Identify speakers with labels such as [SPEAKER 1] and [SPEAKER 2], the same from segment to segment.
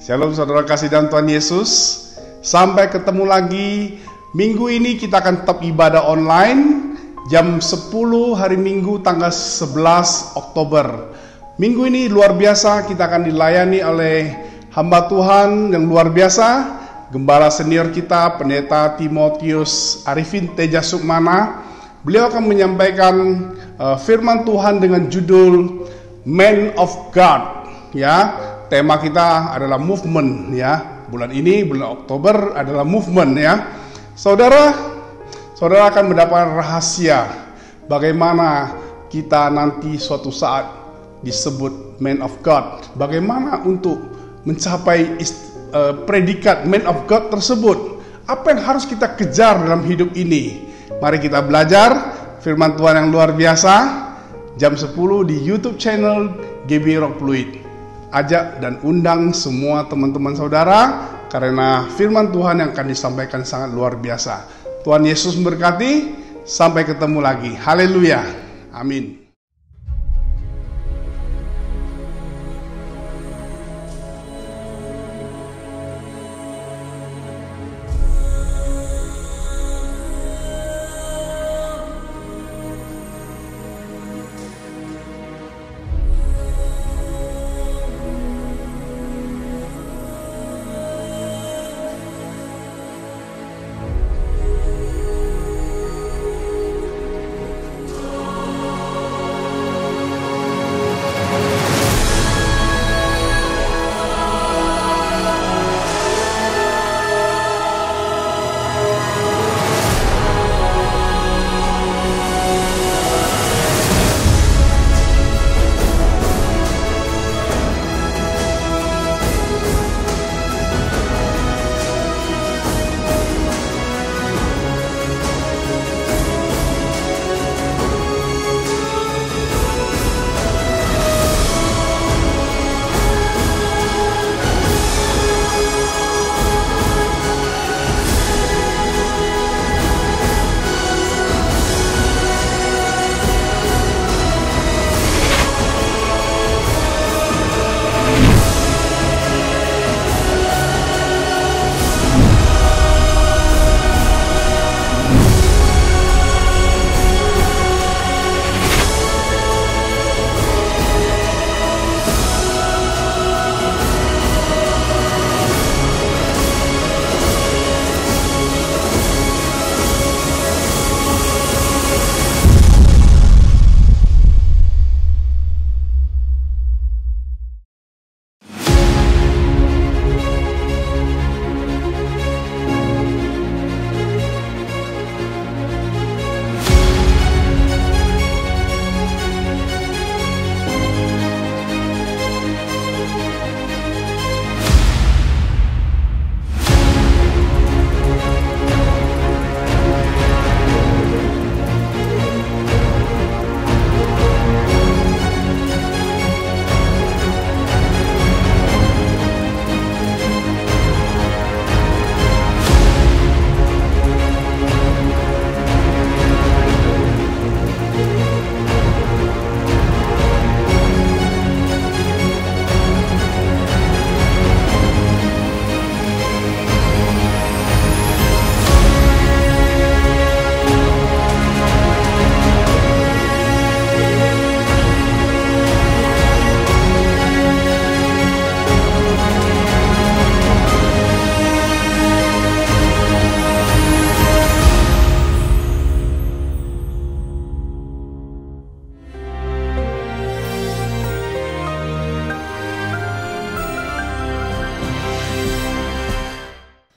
[SPEAKER 1] Shalom saudara kasih dalam Tuhan Yesus. Sampai ketemu lagi. Minggu ini kita akan tetap ibadah online jam 10 hari Minggu tanggal 11 Oktober. Minggu ini luar biasa, kita akan dilayani oleh hamba Tuhan yang luar biasa, Gembala senior kita, Pendeta Timotius Arifin Teja Sukmana. Beliau akan menyampaikan firman Tuhan dengan judul Man of God. Ya, tema kita adalah movement ya. Bulan ini, bulan Oktober adalah movement ya. Saudara akan mendapatkan rahasia bagaimana kita nanti suatu saat disebut man of God. Bagaimana untuk mencapai predikat man of God tersebut. Apa yang harus kita kejar dalam hidup ini? Mari kita belajar firman Tuhan yang luar biasa. Jam 10 di YouTube channel GB Rock Fluid. Ajak dan undang semua teman-teman saudara, karena firman Tuhan yang akan disampaikan sangat luar biasa. Tuhan Yesus memberkati. Sampai ketemu lagi. Haleluya. Amin.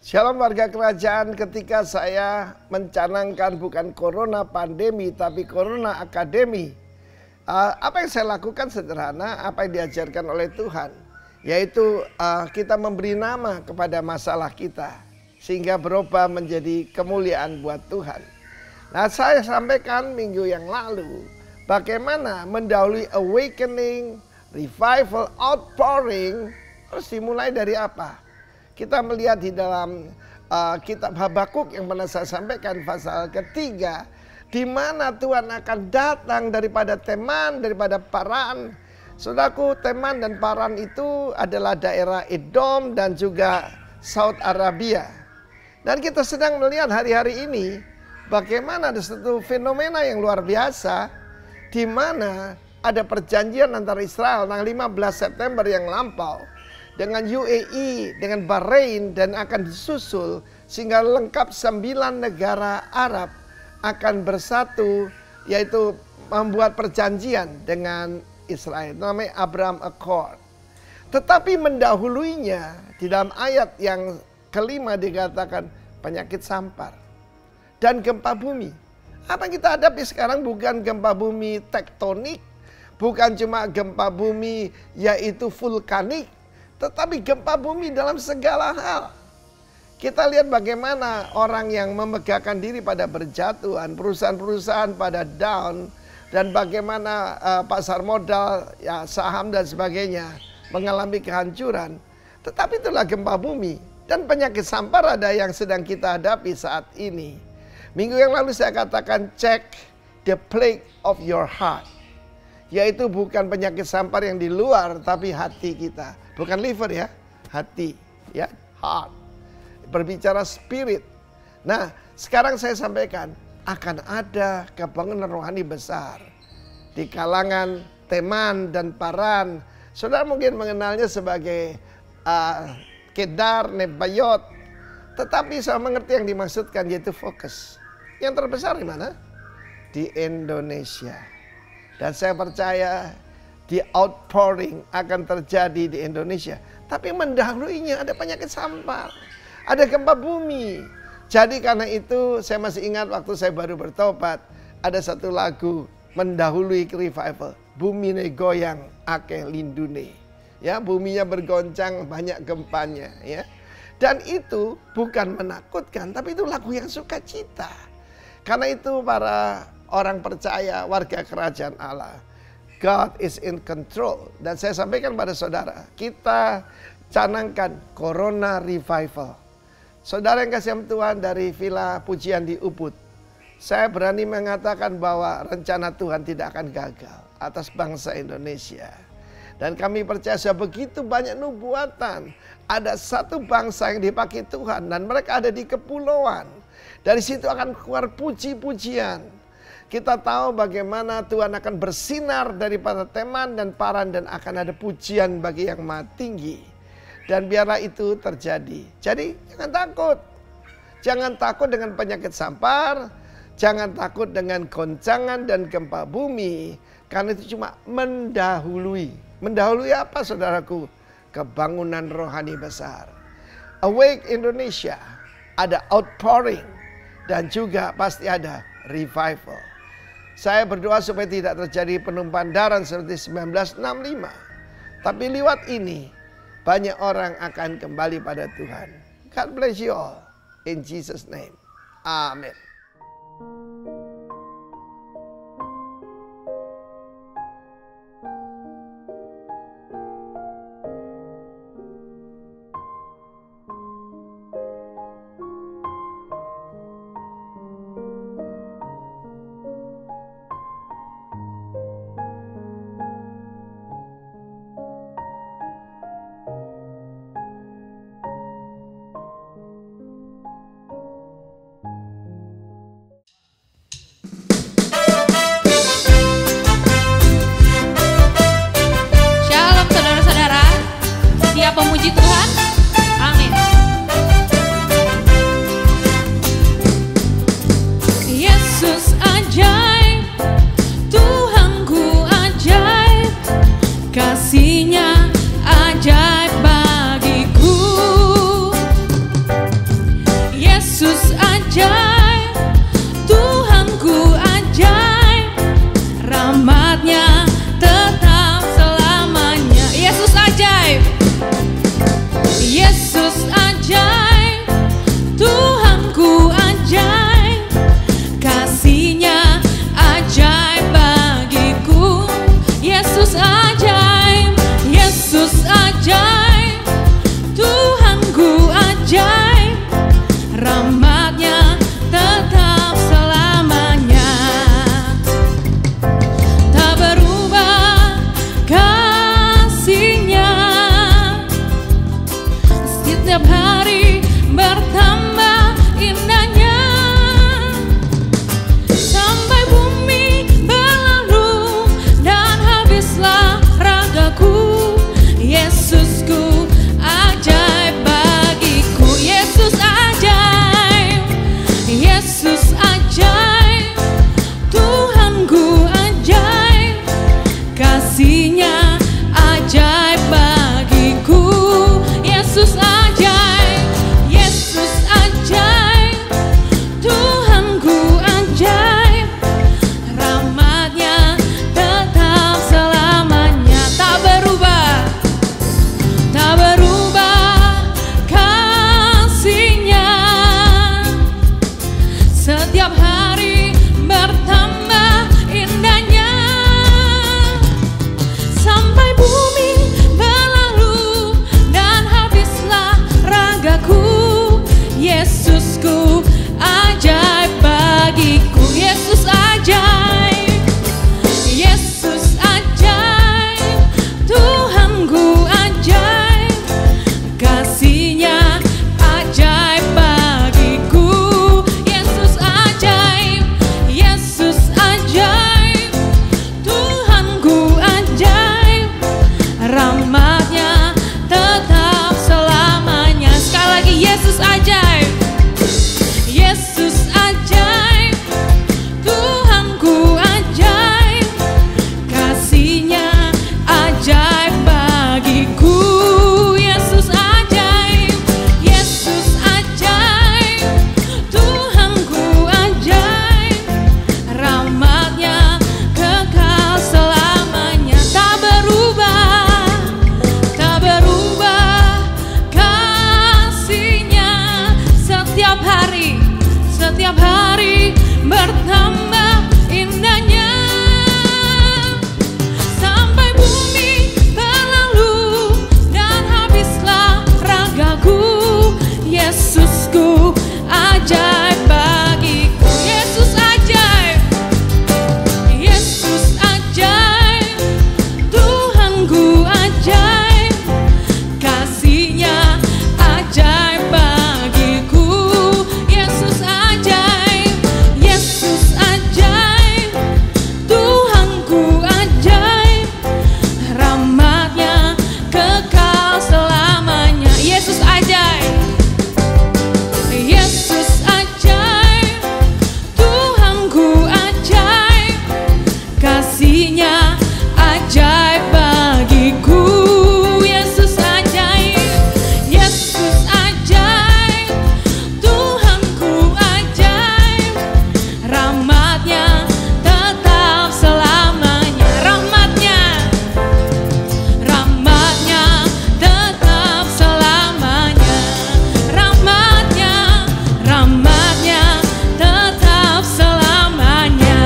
[SPEAKER 2] Shalom warga kerajaan, ketika saya mencanangkan bukan corona pandemi tapi corona akademi, apa yang saya lakukan sederhana, apa yang diajarkan oleh Tuhan, yaitu kita memberi nama kepada masalah kita sehingga berubah menjadi kemuliaan buat Tuhan. Nah, saya sampaikan minggu yang lalu bagaimana mendahului awakening, revival, outpouring harus dimulai dari apa? Kita melihat di dalam kitab Habakuk yang pernah saya sampaikan pasal ketiga, di mana Tuhan akan datang daripada Teman, daripada Paran, Saudaraku, Teman dan Paran itu adalah daerah Edom dan juga Saudi Arabia. Dan kita sedang melihat hari-hari ini bagaimana ada satu fenomena yang luar biasa di mana ada perjanjian antara Israel tanggal 15 September yang lampau dengan UAE, dengan Bahrain, dan akan disusul sehingga lengkap 9 negara Arab akan bersatu, yaitu membuat perjanjian dengan Israel, namanya Abraham Accord. Tetapi mendahuluinya di dalam ayat yang kelima dikatakan penyakit sampar dan gempa bumi. Apa yang kita hadapi sekarang bukan gempa bumi tektonik, bukan cuma gempa bumi yaitu vulkanik, tetapi gempa bumi dalam segala hal. Kita lihat bagaimana orang yang memegahkan diri pada berjatuhan, perusahaan-perusahaan pada down, dan bagaimana pasar modal, ya, saham dan sebagainya mengalami kehancuran. Tetapi itulah gempa bumi. Dan penyakit sampar ada yang sedang kita hadapi saat ini. Minggu yang lalu saya katakan check the plague of your heart. Yaitu bukan penyakit sampar yang di luar, tapi hati kita. Bukan liver ya, hati, ya, heart. Berbicara spirit. Nah, sekarang saya sampaikan akan ada kebangunan rohani besar di kalangan Teman dan Paran. Saudara mungkin mengenalnya sebagai Kedar, Nebayot. Tetapi saya mengerti yang dimaksudkan, yaitu fokus. Yang terbesar di mana? Di Indonesia. Dan saya percaya di outpouring akan terjadi di Indonesia. Tapi mendahuluinya ada penyakit sampar, ada gempa bumi. Jadi karena itu saya masih ingat waktu saya baru bertobat, ada satu lagu mendahului revival. Bumi ne goyang akeh lindune. Ya, buminya bergoncang, banyak gempanya, ya. Dan itu bukan menakutkan, tapi itu lagu yang sukacita. Karena itu para orang percaya, warga kerajaan Allah, God is in control. Dan saya sampaikan pada saudara, kita canangkan Corona Revival. Saudara yang kasih Tuhan dari Villa Pujian di Ubud, saya berani mengatakan bahwa rencana Tuhan tidak akan gagal atas bangsa Indonesia. Dan kami percaya begitu banyak nubuatan. Ada satu bangsa yang dipakai Tuhan dan mereka ada di kepulauan. Dari situ akan keluar puji-pujian. Kita tahu bagaimana Tuhan akan bersinar daripada Teman dan Paran dan akan ada pujian bagi yang Maha Tinggi. Dan biarlah itu terjadi. Jadi jangan takut. Jangan takut dengan penyakit sampar. Jangan takut dengan goncangan dan gempa bumi. Karena itu cuma mendahului. Mendahului apa saudaraku? Kebangunan rohani besar. Awake Indonesia. Ada outpouring. Dan juga pasti ada revival. Saya berdoa supaya tidak terjadi penumpahan darah seperti 1965. Tapi lewat ini banyak orang akan kembali pada Tuhan. God bless you all. In Jesus' name. Amen.
[SPEAKER 3] Yesus ajaib, Tuhanku ajaib, kasih-Nya ajaib bagiku. Yesus ajaib, Yesus ajaib, Tuhanku ajaib, rahmat-Nya tetap selamanya. Tak berubah, tak berubah kasih-Nya, setiap hari bertambah indahnya. Sampai bumi berlalu dan habislah ragaku, Yesusku ajaib bagiku. Yesus ajaib, Yesus ajaib, Tuhanku ajaib, kasih-Nya ajaib bagiku. Yesus ajaib, Yesus ajaib, Tuhanku ajaib, rahmat-Nya tetap selamanya. Sekali lagi, Yesus ajaib, Yesus ajaib, Tuhanku ajaib, kasih-Nya ajaib bagiku. Yesus ajaib, Yesus ajaib, Tuhanku ajaib, rahmat-Nya kekal selamanya. Tak berubah, tak berubah kasih-Nya, setiap hari bertambah indahnya. Sampai bumi berlalu dan habislah ragaku, Yesusku ajaib bagiku. Yesus ajaib, Yesus ajaib, Tuhanku ajaib, kasih-Nya ajaib bagiku. Yesus ajaib, Yesus ajaib, Tuhanku ajaib, rahmat-Nya kekal selamanya. Yesus ajaib, Yesus ajaib, Tuhanku ajaib, kasih-Nya ajaib bagiku. Yesus ajaib, Yesus ajaib, Tuhanku ajaib, rahmat-Nya tetap selamanya. Rahmat-Nya, rahmat-Nya tetap selamanya. Rahmat-Nya, rahmat-Nya tetap selamanya.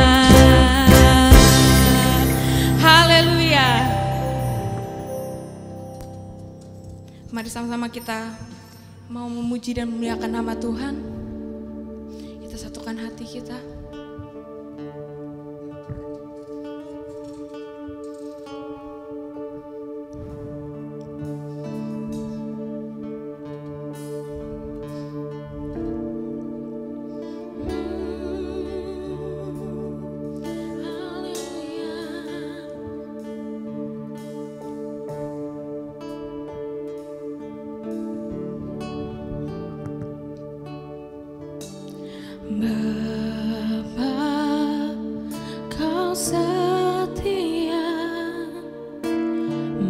[SPEAKER 3] Haleluya. Mari sama-sama kita mau memuji dan memuliakan nama Tuhan. Kita satukan hati kita. Bapa, Kau setia.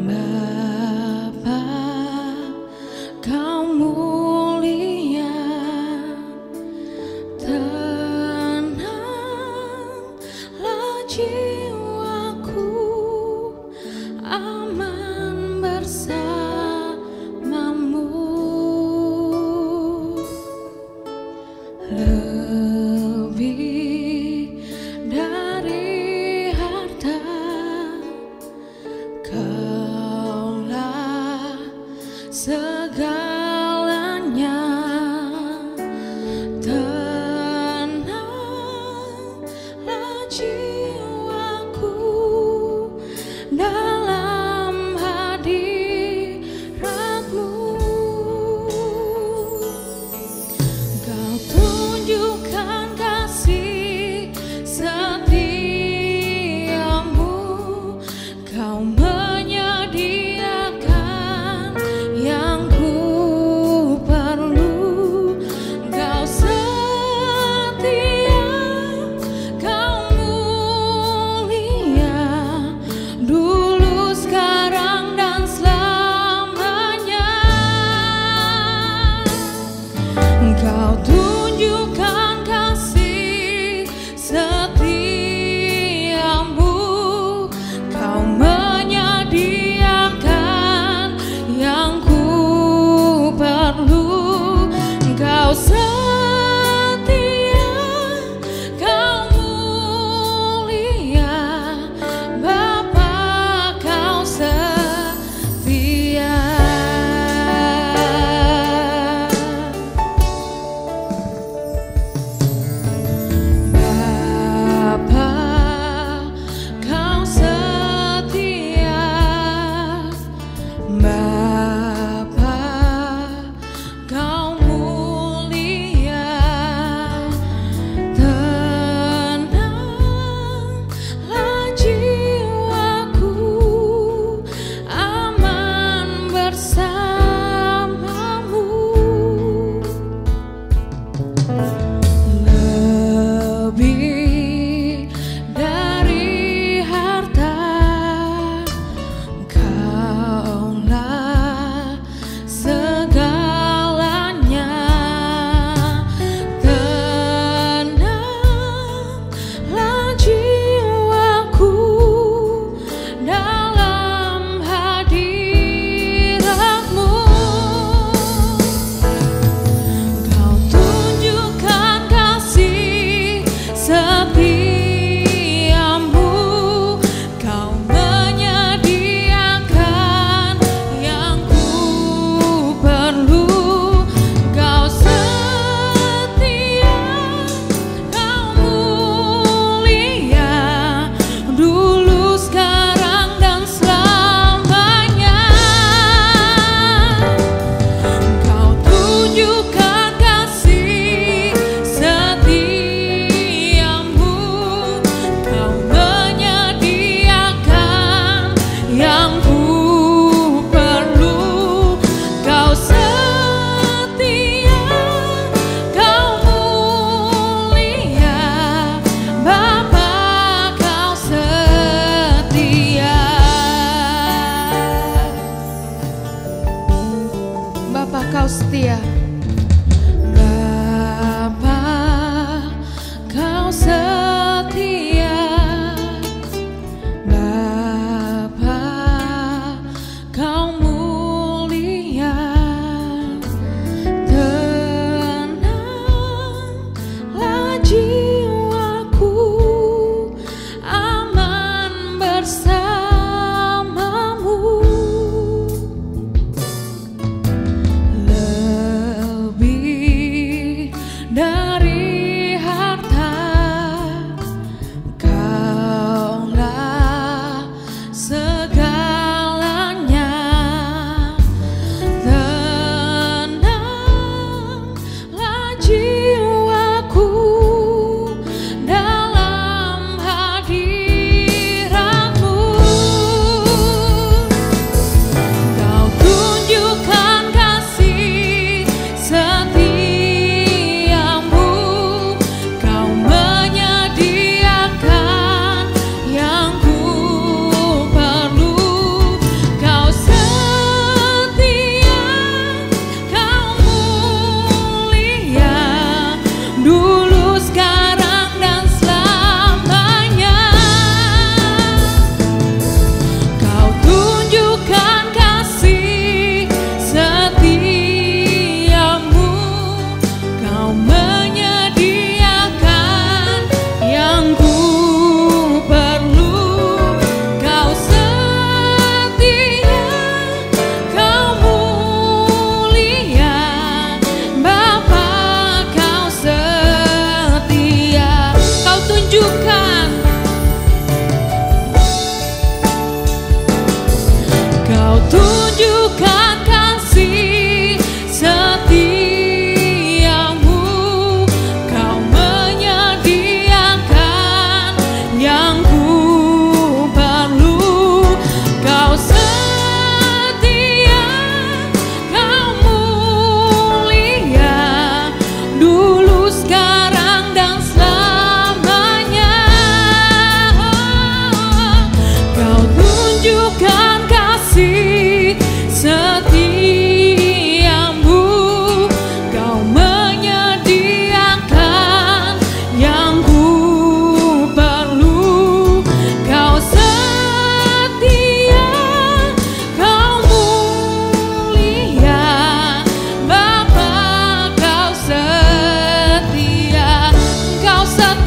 [SPEAKER 3] Bapa, Kau mulia. Tenanglah jiwaku, aman bersamamu. Lebih dari harta, Kaulah segalanya. Tenanglah jiwaku dalam hadirat-Mu. Kau tunjukkan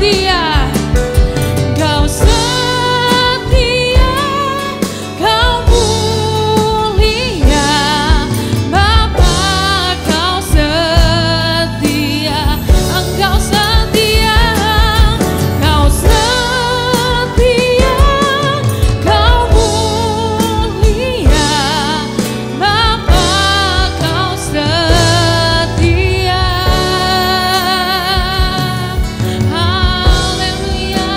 [SPEAKER 3] setia, Kau setia, Kau mulia, Bapa Kau setia, Engkau setia, Kau setia, Kau mulia, Bapa Kau setia. Haleluya.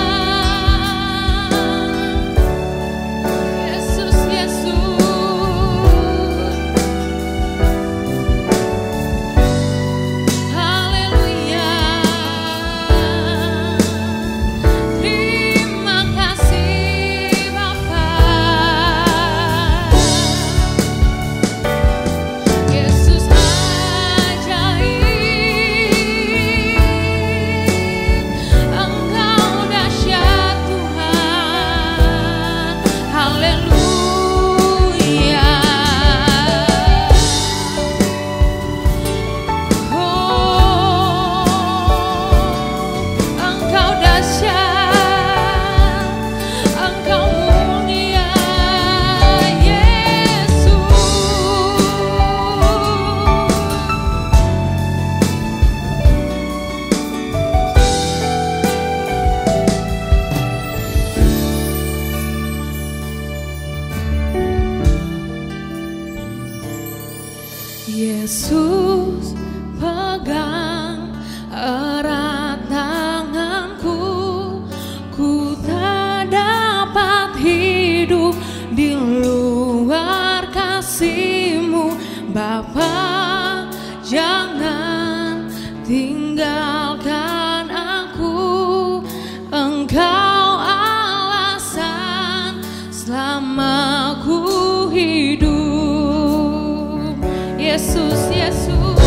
[SPEAKER 3] Yesus, Yesus. Haleluya. Terima kasih Bapa. Yesus ajaib, Engkau dahsyat Tuhan. Haleluya. Engkau dahsyat, Engkau mulia, Yesus. Yesus, pegang erat tanganku, ku tak dapat hidup di luar kasih-Mu. Bapa, jangan tinggalkan aku, Engkau alasan selama ku hidup. Yesus, Yesus,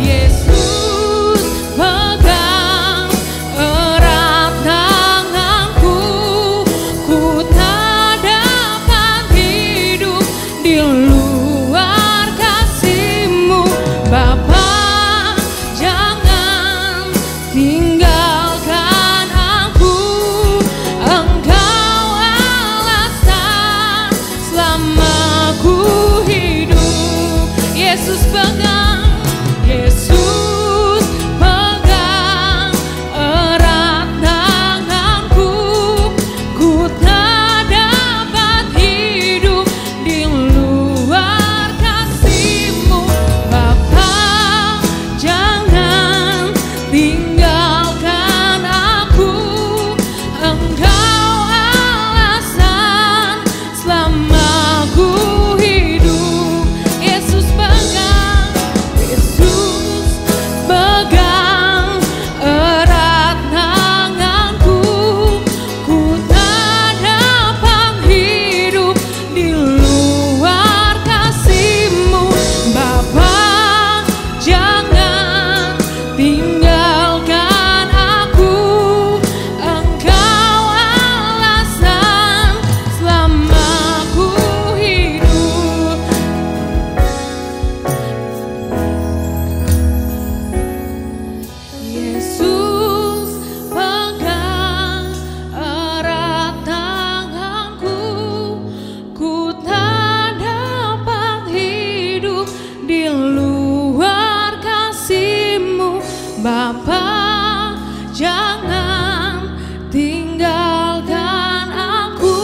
[SPEAKER 3] Yesus, pegang erat tanganku, ku tak dapat hidup di luar kasih-Mu. Bapa, jangan tinggalkan aku, Engkau alasan selama ku hidup. Yesus pegang, Yesus pegang erat tanganku, ku tak dapat hidup di luar kasih-Mu. Bapa, jangan tinggalkan aku, Engkau alasan selama ku hidup. Yesus pegang, Yesus pegang erat tanganku, ku tak dapat hidup di luar kasih-Mu. Bapa, jangan tinggalkan aku, Engkau alasan selama ku hidup. Yesus pegang erat tanganku, ku tak dapat hidup di luar kasih-Mu. Bapa, jangan tinggalkan aku,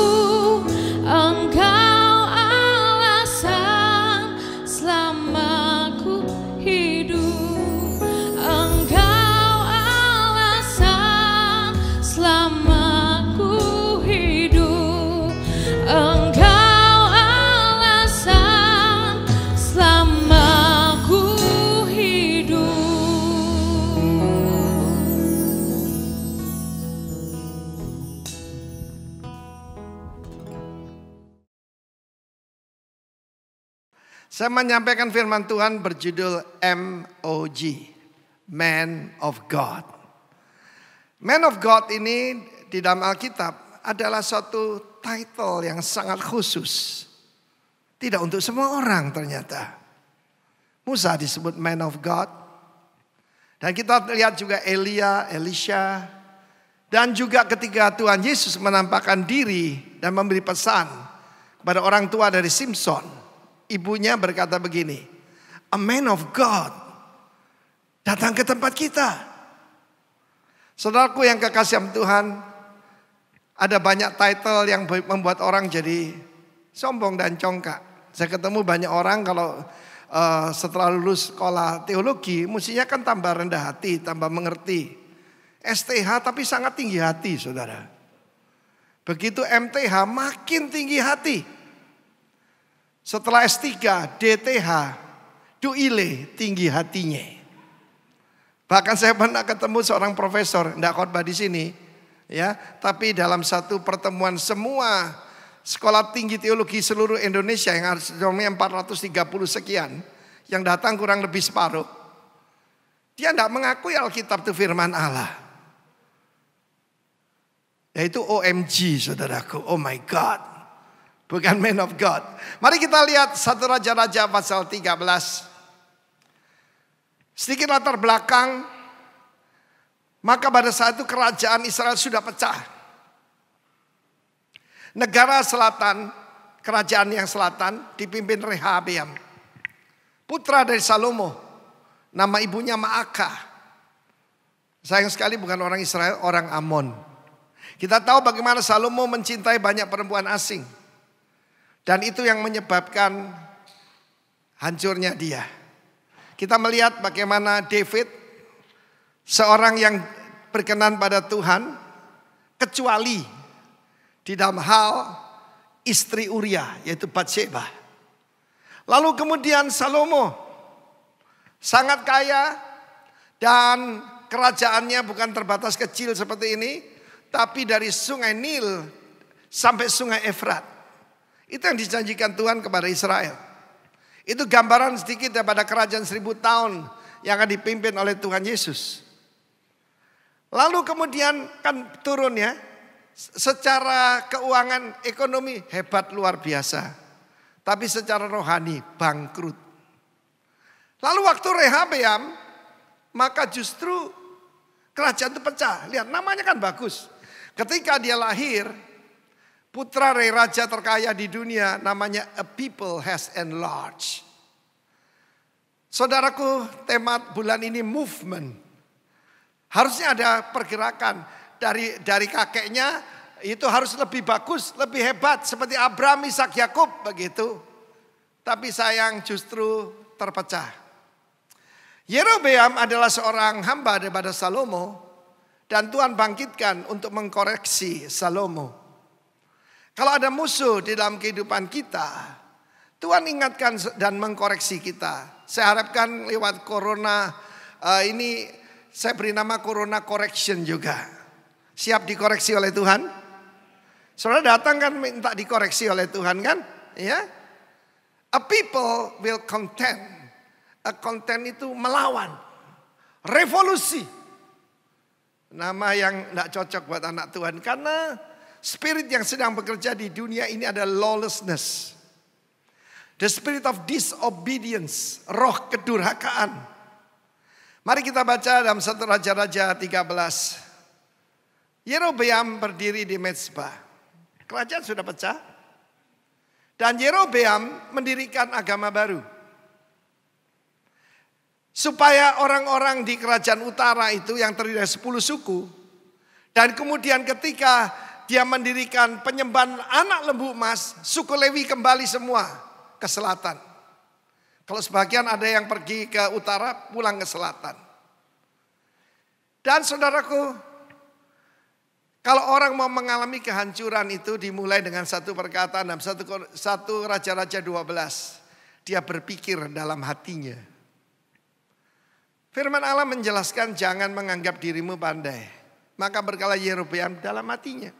[SPEAKER 3] Engkau alasan selama ku hidup. Engkau alasan selama ku hidup. Engkau alasan selama ku hidup.
[SPEAKER 2] Saya menyampaikan firman Tuhan berjudul MOG, Man of God. Man of God ini di dalam Alkitab adalah suatu title yang sangat khusus. Tidak untuk semua orang ternyata. Musa disebut Man of God. Dan kita lihat juga Elia, Elisha. Dan juga ketika Tuhan Yesus menampakkan diri dan memberi pesan kepada orang tua dari Simpson. Ibunya berkata begini, "A man of God datang ke tempat kita." Saudaraku yang kekasih Tuhan, ada banyak title yang membuat orang jadi sombong dan congkak. Saya ketemu banyak orang kalau setelah lulus sekolah teologi, mestinya kan tambah rendah hati, tambah mengerti. STH tapi sangat tinggi hati, saudara. Begitu MTH makin tinggi hati. Setelah S3, DTH, Duile, tinggi hatinya. Bahkan saya pernah ketemu seorang profesor, tidak khotbah di sini, ya, tapi dalam satu pertemuan semua sekolah tinggi teologi seluruh Indonesia yang harus 430 sekian, yang datang kurang lebih separuh. Dia tidak mengakui Alkitab itu firman Allah. Yaitu OMG, saudaraku, oh my God. Bukan man of God. Mari kita lihat 1 Raja-Raja pasal 13. Sedikit latar belakang. Maka pada saat itu kerajaan Israel sudah pecah. Negara selatan, kerajaan yang selatan dipimpin Rehabeam, putra dari Salomo. Nama ibunya Maakah. Sayang sekali bukan orang Israel, orang Amon. Kita tahu bagaimana Salomo mencintai banyak perempuan asing. Dan itu yang menyebabkan hancurnya dia. Kita melihat bagaimana David, seorang yang berkenan pada Tuhan, kecuali di dalam hal istri Uria, yaitu Batsheba. Lalu kemudian Salomo sangat kaya dan kerajaannya bukan terbatas kecil seperti ini, tapi dari sungai Nil sampai sungai Efrat. Itu yang dijanjikan Tuhan kepada Israel. Itu gambaran sedikit daripada kerajaan 1000 tahun yang akan dipimpin oleh Tuhan Yesus. Lalu kemudian kan turun ya. Secara keuangan ekonomi hebat luar biasa. Tapi secara rohani bangkrut. Lalu waktu Rehabeam, maka justru kerajaan itu pecah. Lihat namanya kan bagus. Ketika dia lahir, putra raja terkaya di dunia namanya A People Has Enlarged. Saudaraku, tema bulan ini movement. Harusnya ada pergerakan dari kakeknya itu harus lebih bagus, lebih hebat seperti Abraham, Ishak, Yakub begitu. Tapi sayang justru terpecah. Yerobeam adalah seorang hamba daripada Salomo dan Tuhan bangkitkan untuk mengkoreksi Salomo. Kalau ada musuh di dalam kehidupan kita, Tuhan ingatkan dan mengkoreksi kita. Saya harapkan lewat corona ini saya beri nama corona correction juga. Siap dikoreksi oleh Tuhan? Saudara datang kan minta dikoreksi oleh Tuhan kan? Ya. A people will contend. A contend itu melawan. Revolusi. Nama yang tidak cocok buat anak Tuhan. Karena spirit yang sedang bekerja di dunia ini ada lawlessness. The spirit of disobedience. Roh kedurhakaan. Mari kita baca dalam 1 Raja-Raja 13. Yerobeam berdiri di Mezbah. Kerajaan sudah pecah. Dan Yerobeam mendirikan agama baru. Supaya orang-orang di kerajaan utara itu yang terdiri dari 10 suku. Dan kemudian ketika dia mendirikan penyembahan anak lembu emas, suku Lewi kembali semua ke selatan. Kalau sebagian ada yang pergi ke utara, pulang ke selatan. Dan saudaraku, kalau orang mau mengalami kehancuran itu dimulai dengan satu perkataan dalam satu Raja-Raja 12. Dia berpikir dalam hatinya. Firman Allah menjelaskan jangan menganggap dirimu pandai. Maka berkala Yerobeam dalam hatinya.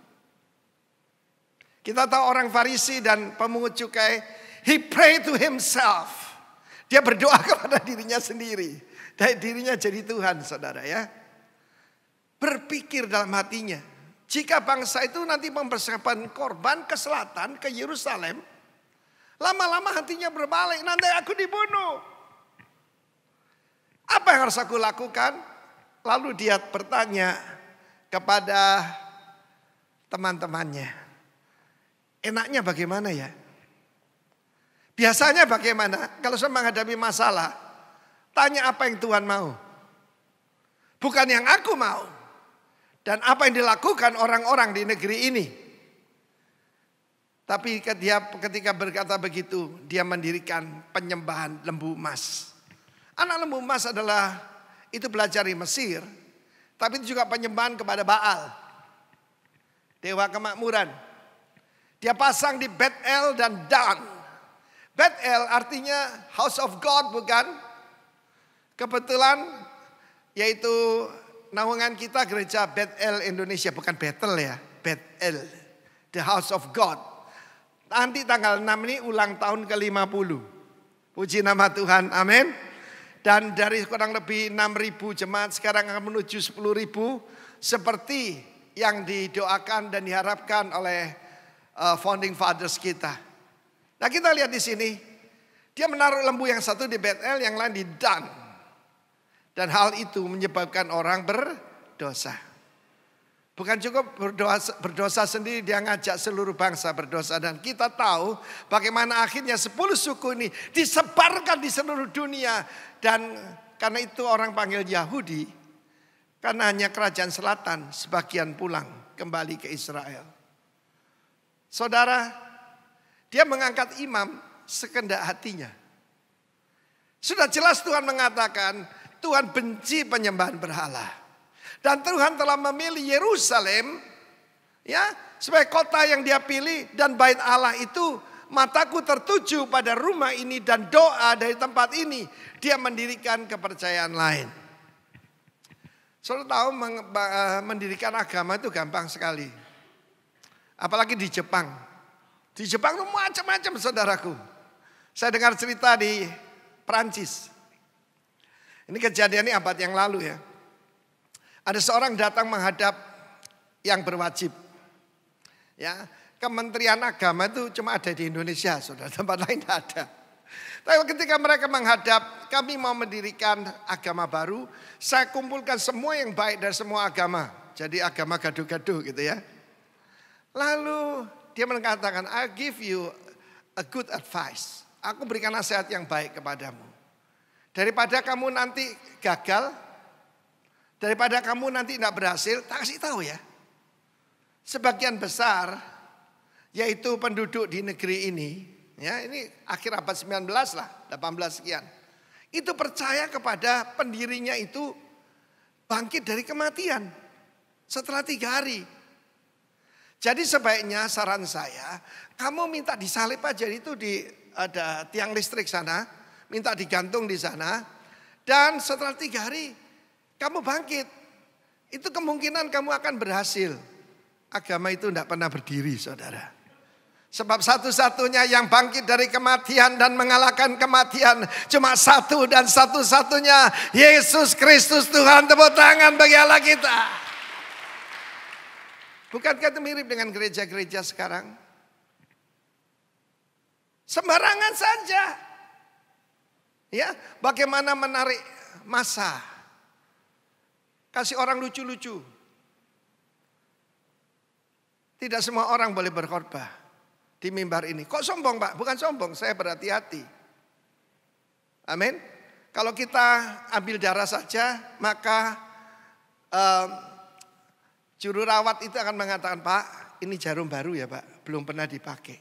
[SPEAKER 2] Kita tahu orang Farisi dan pemungut cukai, he pray to himself. Dia berdoa kepada dirinya sendiri. Dan dirinya jadi Tuhan, saudara ya. Berpikir dalam hatinya. Jika bangsa itu nanti mempersembahkan korban ke selatan, ke Yerusalem. Lama-lama hatinya berbalik, nanti aku dibunuh. Apa yang harus aku lakukan? Lalu dia bertanya kepada teman-temannya, enaknya bagaimana ya? Biasanya bagaimana kalau saya menghadapi masalah, tanya apa yang Tuhan mau. Bukan yang aku mau. Dan apa yang dilakukan orang-orang di negeri ini. Tapi ketika berkata begitu, dia mendirikan penyembahan lembu emas. Anak lembu emas adalah, itu belajar di Mesir. Tapi itu juga penyembahan kepada Baal, dewa kemakmuran. Dia pasang di Bethel dan Dan. Bethel artinya house of God, bukan? Kebetulan yaitu naungan kita gereja Bethel Indonesia, bukan Bethel ya, Bethel, the house of God. Nanti tanggal 6 ini ulang tahun ke-50. Puji nama Tuhan, amin. Dan dari kurang lebih 6.000 jemaat sekarang akan menuju 10.000 seperti yang didoakan dan diharapkan oleh founding fathers kita. Nah, kita lihat di sini, dia menaruh lembu yang satu di Bethel, yang lain di Dan. Dan hal itu menyebabkan orang berdosa. Bukan cukup berdosa sendiri, dia ngajak seluruh bangsa berdosa. Dan kita tahu bagaimana akhirnya 10 suku ini disebarkan di seluruh dunia. Dan karena itu orang panggil Yahudi, karena hanya kerajaan selatan sebagian pulang kembali ke Israel. Saudara, dia mengangkat imam sekehendak hatinya. Sudah jelas Tuhan mengatakan, Tuhan benci penyembahan berhala. Dan Tuhan telah memilih Yerusalem ya sebagai kota yang dia pilih, dan bait Allah itu, mataku tertuju pada rumah ini dan doa dari tempat ini. Dia mendirikan kepercayaan lain. Saudara tahu mendirikan agama itu gampang sekali. Apalagi di Jepang. Di Jepang itu macam-macam, saudaraku. Saya dengar cerita di Perancis. Ini kejadian ini abad yang lalu ya. Ada seorang datang menghadap yang berwajib. Ya, Kementerian Agama itu cuma ada di Indonesia, saudara, tempat lain tidak ada. Tapi ketika mereka menghadap, kami mau mendirikan agama baru, saya kumpulkan semua yang baik dari semua agama. Jadi agama gaduh-gaduh gitu ya. Lalu dia mengatakan, I give you a good advice. Aku berikan nasihat yang baik kepadamu. Daripada kamu nanti gagal, daripada kamu nanti tidak berhasil, tak kasih tahu ya. Sebagian besar, yaitu penduduk di negeri ini, ya ini akhir abad 19 lah, 18 sekian. Itu percaya kepada pendirinya itu bangkit dari kematian setelah 3 hari. Jadi sebaiknya saran saya, kamu minta disalib aja, itu ada tiang listrik sana. Minta digantung di sana. Dan setelah 3 hari kamu bangkit. Itu kemungkinan kamu akan berhasil. Agama itu tidak pernah berdiri, saudara. Sebab satu-satunya yang bangkit dari kematian dan mengalahkan kematian cuma satu dan satu-satunya, Yesus Kristus Tuhan. Tepuk tangan bagi Allah kita. Bukankah itu mirip dengan gereja-gereja sekarang? Sembarangan saja. Ya, bagaimana menarik massa. Kasih orang lucu-lucu. Tidak semua orang boleh berkhotbah di mimbar ini. Kok sombong, Pak? Bukan sombong, saya berhati-hati. Amin. Kalau kita ambil darah saja, maka juru rawat itu akan mengatakan, Pak, ini jarum baru ya Pak, belum pernah dipakai.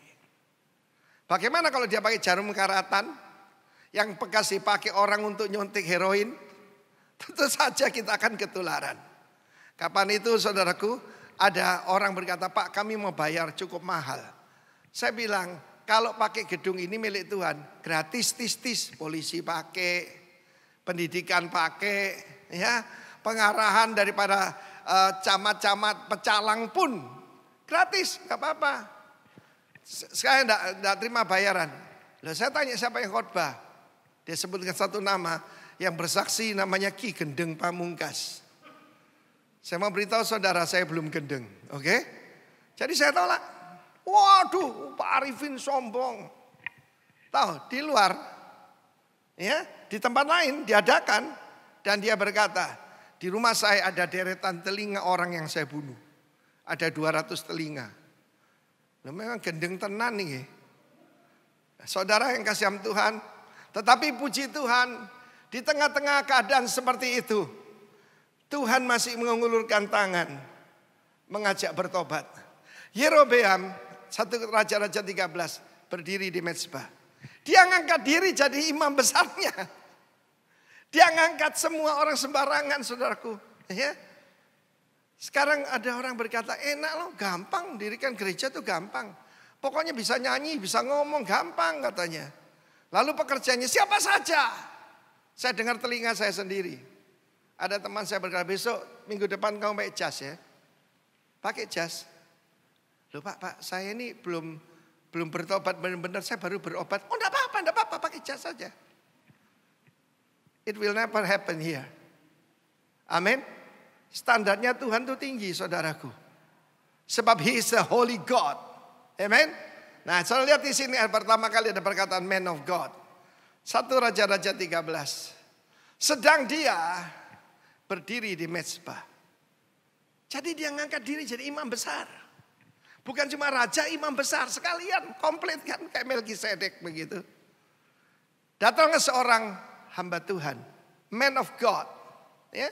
[SPEAKER 2] Bagaimana kalau dia pakai jarum karatan? Yang bekas dipakai orang untuk nyuntik heroin, tentu saja kita akan ketularan. Kapan itu saudaraku, ada orang berkata, Pak kami mau bayar cukup mahal. Saya bilang, kalau pakai gedung ini milik Tuhan, gratis tis-tis, polisi pakai, pendidikan pakai, ya, pengarahan daripada camat-camat pecalang pun gratis, gak apa-apa. Saya enggak terima bayaran. Lalu saya tanya siapa yang khotbah? Dia sebutkan satu nama yang bersaksi, namanya Ki Gendeng Pamungkas. Saya mau beritahu saudara, saya belum gendeng, oke? Jadi saya tolak. Waduh, Pak Arifin sombong. Tahu, di luar, ya, di tempat lain diadakan, dan dia berkata, Di rumah saya ada deretan telinga orang yang saya bunuh. Ada 200 telinga. Nah, memang gendeng tenan nih. Saudara yang kasih Tuhan. Tetapi puji Tuhan, di tengah-tengah keadaan seperti itu, Tuhan masih mengulurkan tangan, mengajak bertobat. Yerobeam, 1 Raja-Raja 13, berdiri di mezbah. Dia ngangkat diri jadi imam besarnya. Dia ngangkat semua orang sembarangan, saudaraku. Ya. Sekarang ada orang berkata, enak loh, gampang dirikan gereja tuh gampang. Pokoknya bisa nyanyi, bisa ngomong, gampang katanya. Lalu pekerjaannya siapa saja. Saya dengar telinga saya sendiri. Ada teman saya berkata, besok minggu depan kamu pakai jas ya. Pakai jas. Loh Pak, saya ini belum bertobat benar-benar, saya baru berobat. Oh enggak apa-apa, pakai jas saja. It will never happen here. Amin. Standarnya Tuhan itu tinggi, saudaraku. Sebab He is a holy God. Amin. Nah, saya lihat di sini pertama kali ada perkataan man of God. 1 Raja-Raja 13. Sedang dia berdiri di mezbah. Jadi dia ngangkat diri jadi imam besar. Bukan cuma raja, imam besar sekalian, komplit kan kayak Melkisedek begitu. Datangnya seorang hamba Tuhan, man of God, ya.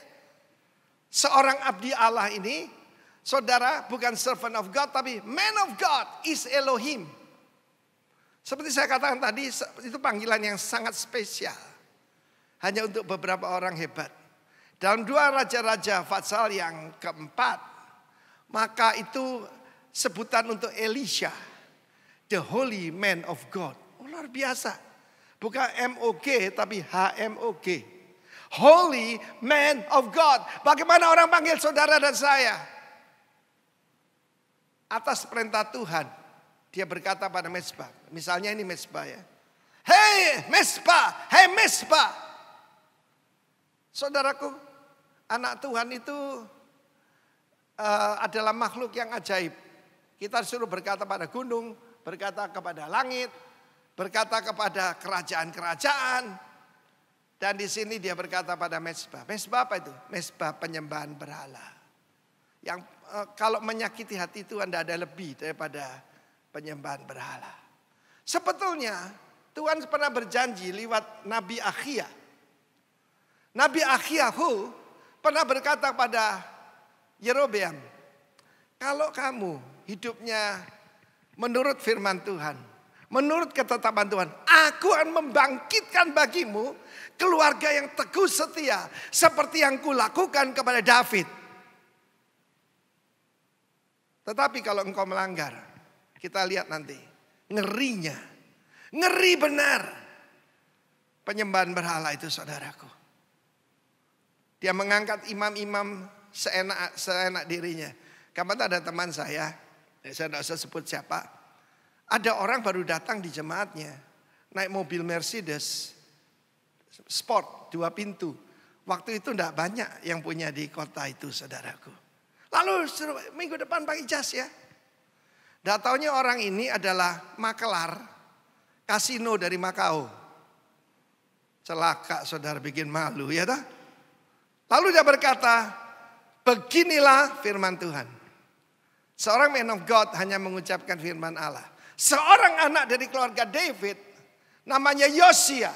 [SPEAKER 2] Seorang abdi Allah ini, saudara, bukan servant of God tapi man of God, is Elohim. Seperti saya katakan tadi, itu panggilan yang sangat spesial. Hanya untuk beberapa orang hebat. Dalam 2 Raja-Raja Fatsal yang keempat, maka itu sebutan untuk Elisha, the holy man of God. Oh, luar biasa. Bukan MOG tapi HMOG. Holy man of God. Bagaimana orang panggil saudara dan saya? Atas perintah Tuhan, dia berkata pada mezbah. Misalnya ini mezbah ya. Hei mezbah. Saudaraku, anak Tuhan itu adalah makhluk yang ajaib. Kita disuruh berkata pada gunung, berkata kepada langit, berkata kepada kerajaan-kerajaan. Dan di sini dia berkata pada mezbah. Mezbah apa itu? Mezbah penyembahan berhala. Yang kalau menyakiti hati Tuhan tidak ada lebih daripada penyembahan berhala. Sebetulnya Tuhan pernah berjanji lewat Nabi Akhia. Nabi Akhiahu pernah berkata pada Yerobeam, kalau kamu hidupnya menurut firman Tuhan, menurut ketetapan Tuhan, aku akan membangkitkan bagimu keluarga yang teguh setia seperti yang kulakukan kepada David. Tetapi kalau engkau melanggar, kita lihat nanti ngerinya, ngeri benar penyembahan berhala itu, saudaraku. Dia mengangkat imam-imam seenak dirinya. Kemarin ada teman saya tidak usah sebut siapa. Ada orang baru datang di jemaatnya, naik mobil Mercedes Sport 2 pintu. Waktu itu tidak banyak yang punya di kota itu, saudaraku. Lalu minggu depan pakai jas ya. Tidak taunya orang ini adalah makelar kasino dari Makau. Celaka, saudara, bikin malu ya tak? Lalu dia berkata, beginilah firman Tuhan. Seorang man of God hanya mengucapkan firman Allah. Seorang anak dari keluarga David, namanya Yosia,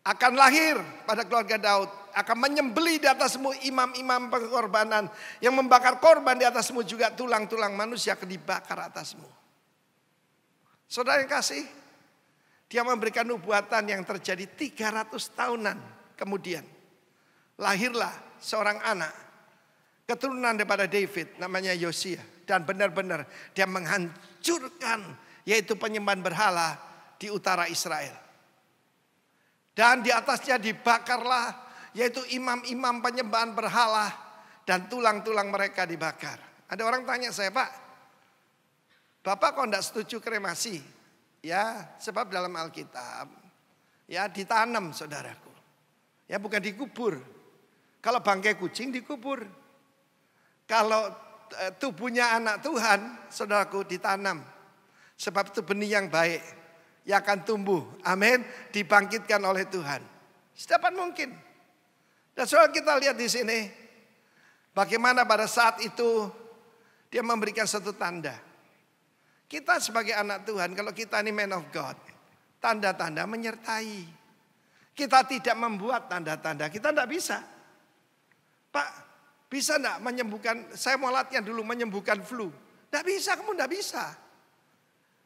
[SPEAKER 2] akan lahir pada keluarga Daud. Akan menyembelih di atasmu imam-imam pengorbanan. Yang membakar korban di atasmu juga tulang-tulang manusia akan dibakar atasmu. Saudara yang kasih, dia memberikan nubuatan yang terjadi 300 tahunan kemudian. Lahirlah seorang anak keturunan daripada David, namanya Yosia. Dan benar-benar dia menghancurkan yaitu penyembahan berhala di utara Israel. Dan di atasnya dibakarlah yaitu imam-imam penyembahan berhala. Dan tulang-tulang mereka dibakar. Ada orang tanya saya, Pak, Bapak kok enggak setuju kremasi? Ya, sebab dalam Alkitab ya ditanam, saudaraku. Ya, bukan dikubur. Kalau bangkai kucing dikubur. Kalau tubuhnya anak Tuhan, saudaraku, ditanam. Sebab itu benih yang baik yang akan tumbuh. Amin. Dibangkitkan oleh Tuhan. Sedapat mungkin. Dan soal kita lihat di sini, bagaimana pada saat itu dia memberikan satu tanda. Kita sebagai anak Tuhan, kalau kita ini man of God, tanda-tanda menyertai. Kita tidak membuat tanda-tanda, kita tidak bisa. Pak, bisa enggak menyembuhkan, saya mau latihan dulu menyembuhkan flu. Tidak bisa, kamu tidak bisa.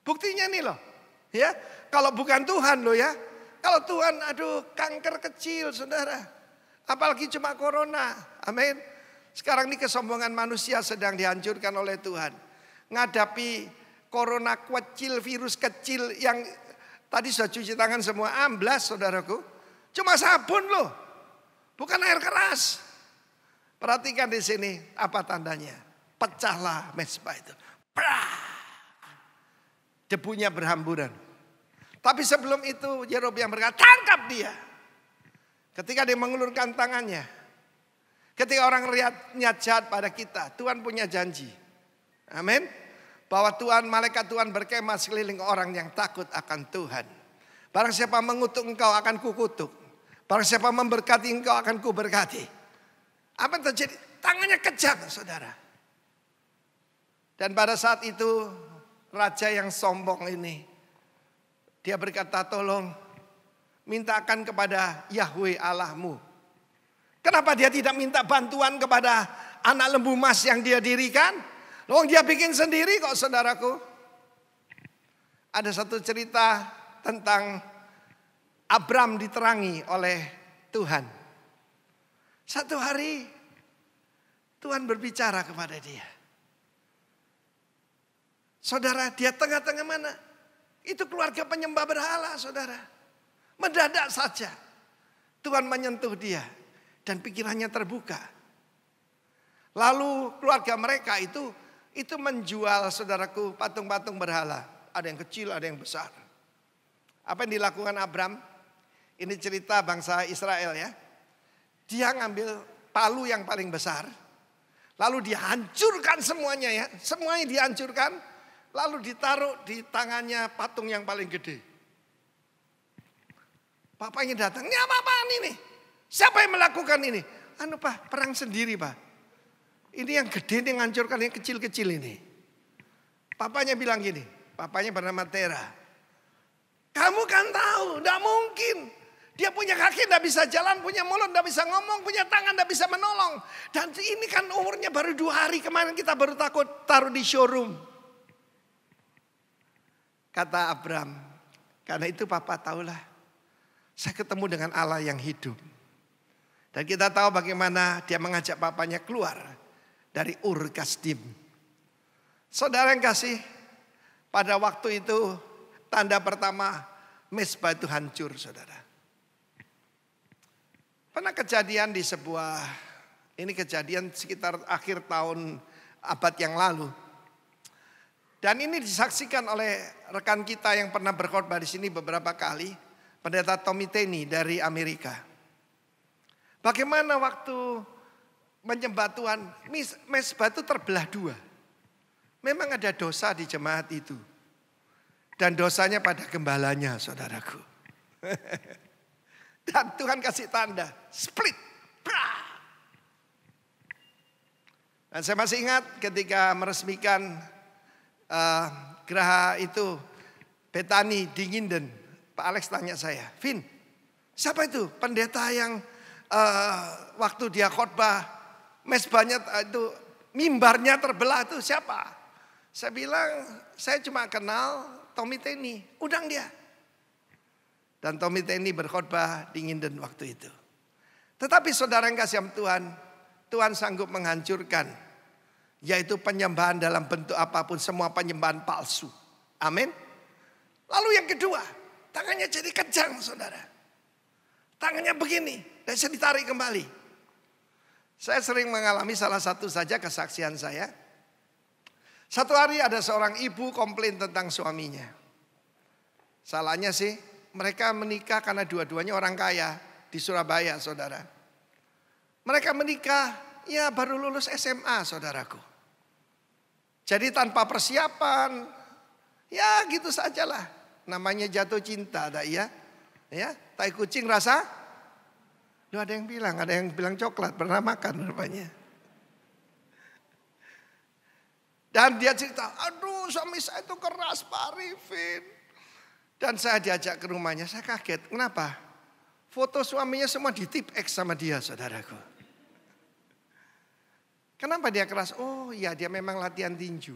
[SPEAKER 2] Buktinya nih loh, ya. Kalau bukan Tuhan loh ya. Kalau Tuhan, aduh kanker kecil saudara. Apalagi cuma corona, amin. Sekarang ini kesombongan manusia sedang dihancurkan oleh Tuhan. Ngadapi corona kecil, virus kecil yang tadi sudah cuci tangan semua, amblas saudaraku. Cuma sabun loh, bukan air keras. Perhatikan di sini apa tandanya. Pecahlah mezbah itu. Debunya berhamburan. Tapi sebelum itu Yerobeam berkata, tangkap dia. Ketika dia mengulurkan tangannya. Ketika orang niat jahat pada kita, Tuhan punya janji. Amin. Bahwa Tuhan, malaikat Tuhan berkemah sekeliling orang yang takut akan Tuhan. Barang siapa mengutuk engkau akan kukutuk. Barang siapa memberkati engkau akan kuberkati. Apa yang terjadi? Tangannya kejam saudara. Dan pada saat itu raja yang sombong ini, dia berkata tolong mintakan kepada Yahweh Allahmu. Kenapa dia tidak minta bantuan kepada anak lembu emas yang dia dirikan? Loh, dia bikin sendiri kok saudaraku. Ada satu cerita tentang Abram diterangi oleh Tuhan. Satu hari Tuhan berbicara kepada dia. Saudara, dia tengah-tengah mana? Itu keluarga penyembah berhala saudara. Mendadak saja Tuhan menyentuh dia dan pikirannya terbuka. Lalu keluarga mereka itu menjual saudaraku patung-patung berhala. Ada yang kecil, ada yang besar. Apa yang dilakukan Abram? Ini cerita bangsa Israel ya. Dia ngambil palu yang paling besar. Lalu dia hancurkan semuanya ya. Semuanya dihancurkan. Lalu ditaruh di tangannya patung yang paling gede. Bapaknya datang, ini apa-apaan ini? Siapa yang melakukan ini? Anu Pak, perang sendiri Pak. Ini yang gede yang hancurkan yang kecil-kecil ini. Papanya bilang gini, papanya bernama Tera. Kamu kan tahu, tidak mungkin. Dia punya kaki tidak bisa jalan, punya mulut tidak bisa ngomong, punya tangan tidak bisa menolong. Dan ini kan umurnya baru 2 hari, kemarin kita baru takut taruh di showroom. Kata Abram, karena itu papa tahulah, saya ketemu dengan Allah yang hidup. Dan kita tahu bagaimana dia mengajak papanya keluar dari Ur Kasdim. Saudara yang kasih, pada waktu itu tanda pertama mezbah itu hancur saudara. Pernah kejadian di sebuah, ini kejadian sekitar akhir tahun abad yang lalu. Dan ini disaksikan oleh rekan kita yang pernah berkhotbah di sini beberapa kali, Pendeta Tommy Tenney dari Amerika. Bagaimana waktu menyembah Tuhan, mezbah itu terbelah 2. Memang ada dosa di jemaat itu. Dan dosanya pada gembalanya saudaraku. Dan Tuhan kasih tanda, split. Dan saya masih ingat ketika meresmikan geraha itu, Bethany di Nginden, Pak Alex tanya saya, Vin, siapa itu pendeta yang waktu dia khotbah, mezbahnya itu, mimbarnya terbelah itu siapa? Saya bilang, saya cuma kenal Tommy Tenney, undang dia. Dan Tommy Tenney berkhotbah di Nginden waktu itu. Tetapi saudara yang kasih Tuhan, Tuhan sanggup menghancurkan, yaitu penyembahan dalam bentuk apapun, semua penyembahan palsu. Amin. Lalu yang kedua, tangannya jadi kejang saudara. Tangannya begini, dan saya ditarik kembali. Saya sering mengalami salah satu saja kesaksian saya. Satu hari ada seorang ibu komplain tentang suaminya. Salahnya sih, mereka menikah karena dua-duanya orang kaya di Surabaya saudara. Mereka menikah ya baru lulus SMA saudaraku. Jadi tanpa persiapan, ya gitu sajalah. Namanya jatuh cinta, tak ya? Ya, tai kucing rasa Loh, ada yang bilang coklat, pernah makan rupanya. Dan dia cerita, aduh suami saya itu keras Pak Arifin. Dan saya diajak ke rumahnya, saya kaget. Kenapa? Foto suaminya semua di tip X sama dia, saudaraku. Kenapa dia keras? Oh iya, dia memang latihan tinju.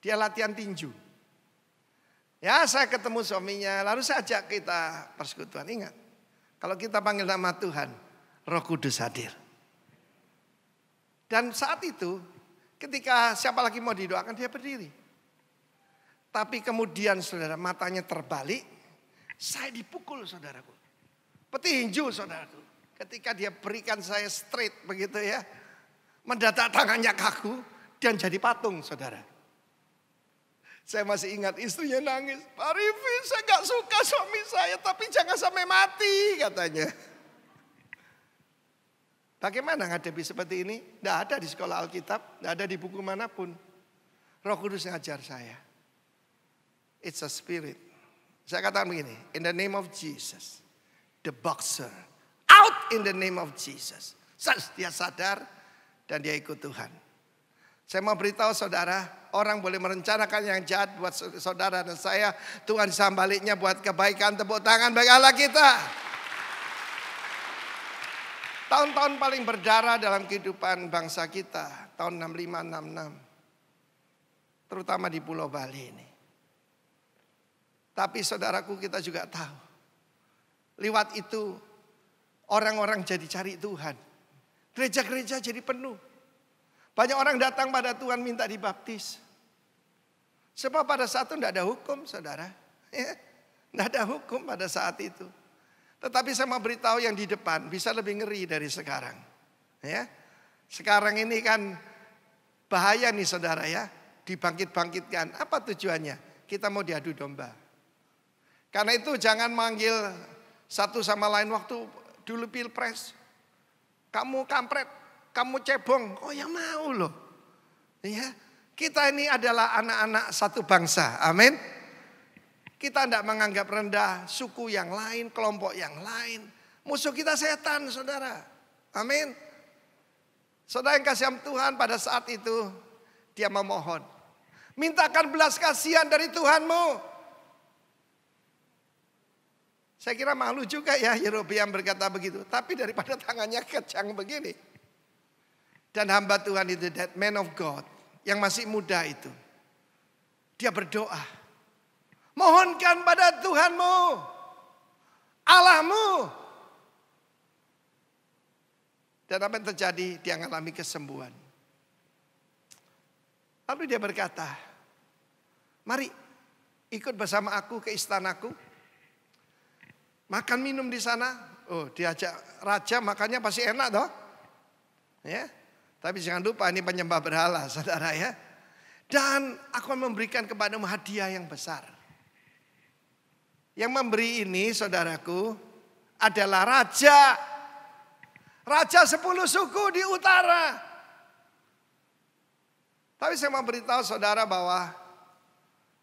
[SPEAKER 2] Dia latihan tinju. Ya, saya ketemu suaminya, lalu saya ajak kita persekutuan. Ingat, kalau kita panggil nama Tuhan, Roh Kudus hadir. Dan saat itu, ketika siapa lagi mau didoakan, dia berdiri. Tapi kemudian saudara, matanya terbalik, saya dipukul saudaraku. Petinju saudaraku. Ketika dia berikan saya straight begitu ya, mendadak tangannya kaku dan jadi patung saudara. Saya masih ingat istrinya nangis. Pak Arifin, saya gak suka suami saya, tapi jangan sampai mati katanya. Bagaimana menghadapi seperti ini? Tidak ada di sekolah Alkitab, tidak ada di buku manapun. Roh Kudus ngajar saya. It's a spirit. Saya katakan begini, in the name of Jesus, the boxer, out in the name of Jesus. Dia sadar dan dia ikut Tuhan. Saya mau beritahu saudara, orang boleh merencanakan yang jahat buat saudara dan saya. Tuhan sambaliknya buat kebaikan, tepuk tangan bagi Allah kita. Tahun-tahun paling berdarah dalam kehidupan bangsa kita. Tahun 65-66. Terutama di Pulau Bali ini. Tapi saudaraku, kita juga tahu. Lewat itu orang-orang jadi cari Tuhan. Gereja-gereja jadi penuh. Banyak orang datang pada Tuhan minta dibaptis. Sebab pada saat itu tidak ada hukum saudara. Tidak ada hukum pada saat itu. Tetapi saya mau beritahu yang di depan bisa lebih ngeri dari sekarang. Ya, sekarang ini kan bahaya nih saudara ya. Dibangkit-bangkitkan. Apa tujuannya? Kita mau diadu domba. Karena itu jangan manggil satu sama lain waktu dulu pilpres. Kamu kampret, kamu cebong. Oh ya mau loh. Ya, kita ini adalah anak-anak satu bangsa. Amin. Kita tidak menganggap rendah suku yang lain, kelompok yang lain. Musuh kita setan, saudara. Amin. Saudara yang kasih Tuhan pada saat itu, dia memohon. Mintakan belas kasihan dari Tuhanmu. Saya kira malu juga ya Yerobeam berkata begitu. Tapi daripada tangannya kejang begini. Dan hamba Tuhan itu, that man of God, yang masih muda itu. Dia berdoa. Mohonkan pada Tuhanmu, Allahmu. Dan apa yang terjadi? Dia mengalami kesembuhan. Lalu dia berkata, mari ikut bersama aku ke istanaku. Makan minum di sana. Oh, diajak raja makannya pasti enak toh. Ya. Tapi jangan lupa ini penyembah berhala, saudara ya. Dan aku akan memberikan kepadamu hadiah yang besar. Yang memberi ini saudaraku adalah raja. Raja 10 suku di utara. Tapi saya mau beritahu saudara bahwa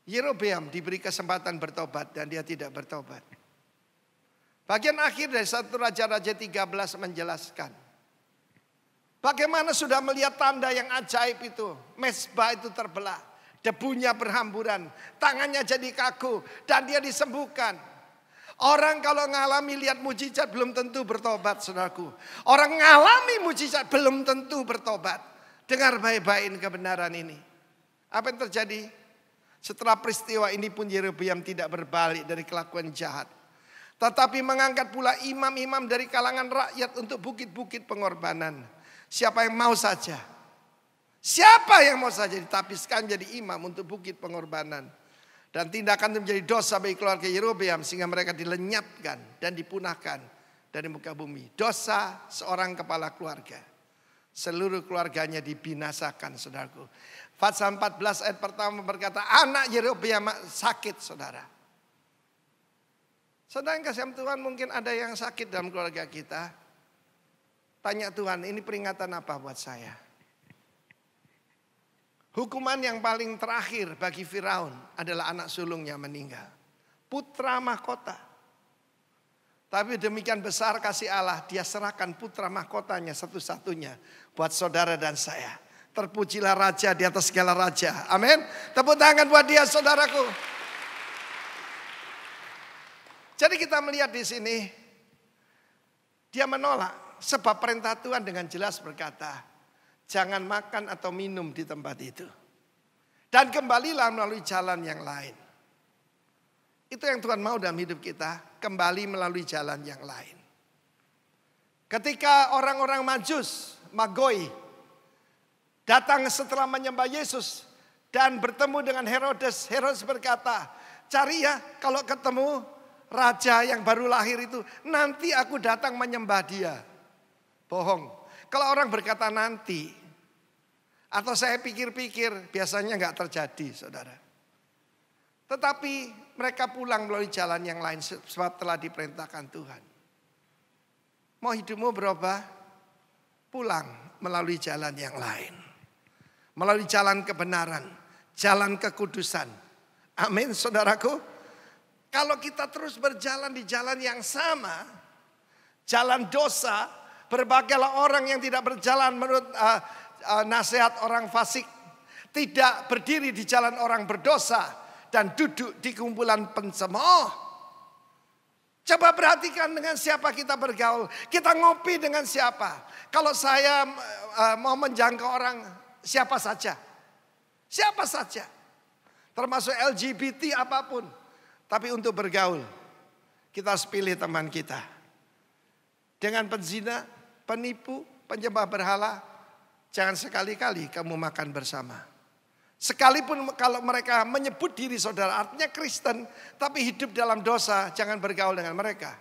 [SPEAKER 2] Yerobeam diberi kesempatan bertobat dan dia tidak bertobat. Bagian akhir dari 1 Raja-Raja 13 menjelaskan. Bagaimana sudah melihat tanda yang ajaib itu. Mezbah itu terbelah. Debunya berhamburan, tangannya jadi kaku dan dia disembuhkan. Orang kalau ngalami lihat mujizat belum tentu bertobat saudaraku. Orang ngalami mujizat belum tentu bertobat. Dengar baik-baik kebenaran ini. Apa yang terjadi? Setelah peristiwa ini pun Yerobeam tidak berbalik dari kelakuan jahat. Tetapi mengangkat pula imam-imam dari kalangan rakyat untuk bukit-bukit pengorbanan. Siapa yang mau saja. Siapa yang mau saja ditapiskan jadi imam untuk bukit pengorbanan. Dan tindakan itu menjadi dosa bagi keluarga Yerobeam sehingga mereka dilenyapkan dan dipunahkan dari muka bumi. Dosa seorang kepala keluarga. Seluruh keluarganya dibinasakan saudaraku. Fatsal 14 ayat pertama berkata anak Yerobeam sakit saudara. Saudara yang kasih Tuhan mungkin ada yang sakit dalam keluarga kita. Tanya Tuhan ini peringatan apa buat saya? Hukuman yang paling terakhir bagi Firaun adalah anak sulungnya meninggal. Putra mahkota. Tapi demikian besar kasih Allah, dia serahkan putra mahkotanya satu-satunya buat saudara dan saya. Terpujilah Raja di atas segala raja. Amin. Tepuk tangan buat dia, saudaraku. Jadi kita melihat di sini, dia menolak sebab perintah Tuhan dengan jelas berkata, jangan makan atau minum di tempat itu. Dan kembalilah melalui jalan yang lain. Itu yang Tuhan mau dalam hidup kita, kembali melalui jalan yang lain. Ketika orang-orang Majus, Magoi, datang setelah menyembah Yesus dan bertemu dengan Herodes, Herodes berkata, cari ya kalau ketemu raja yang baru lahir itu, nanti aku datang menyembah dia. Bohong. Kalau orang berkata nanti, atau saya pikir-pikir, biasanya nggak terjadi, saudara. Tetapi mereka pulang melalui jalan yang lain sebab telah diperintahkan Tuhan. Mau hidupmu berubah? Pulang melalui jalan yang lain. Melalui jalan kebenaran, jalan kekudusan. Amin, saudaraku. Kalau kita terus berjalan di jalan yang sama, jalan dosa, berbagailah orang yang tidak berjalan menurut nasihat orang fasik, tidak berdiri di jalan orang berdosa, dan duduk di kumpulan pencemooh. Coba perhatikan dengan siapa kita bergaul. Kita ngopi dengan siapa. Kalau saya mau menjangkau orang, siapa saja. Siapa saja. Termasuk LGBT apapun. Tapi untuk bergaul, kita harus pilih teman kita. Dengan penzina, penipu, penyembah berhala, jangan sekali-kali kamu makan bersama. Sekalipun kalau mereka menyebut diri saudara, artinya Kristen, tapi hidup dalam dosa, jangan bergaul dengan mereka.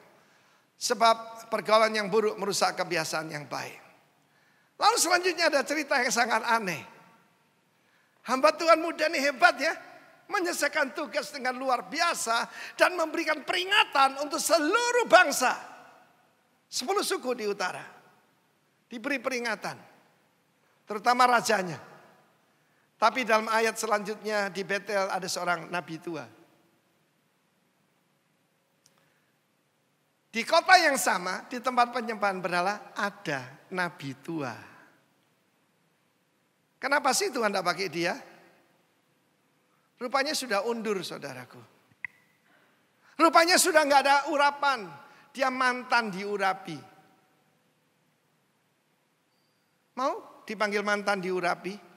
[SPEAKER 2] Sebab pergaulan yang buruk merusak kebiasaan yang baik. Lalu selanjutnya ada cerita yang sangat aneh. Hamba Tuhan muda ini hebat ya. Menyelesaikan tugas dengan luar biasa dan memberikan peringatan untuk seluruh bangsa. 10 suku di utara diberi peringatan. Terutama rajanya. Tapi dalam ayat selanjutnya di Betel ada seorang nabi tua. Di kota yang sama, di tempat penyembahan berhala ada nabi tua. Kenapa sih Tuhan tidak pakai dia? Rupanya sudah undur, saudaraku. Rupanya sudah nggak ada urapan. Dia mantan diurapi. Mau dipanggil mantan diurapi?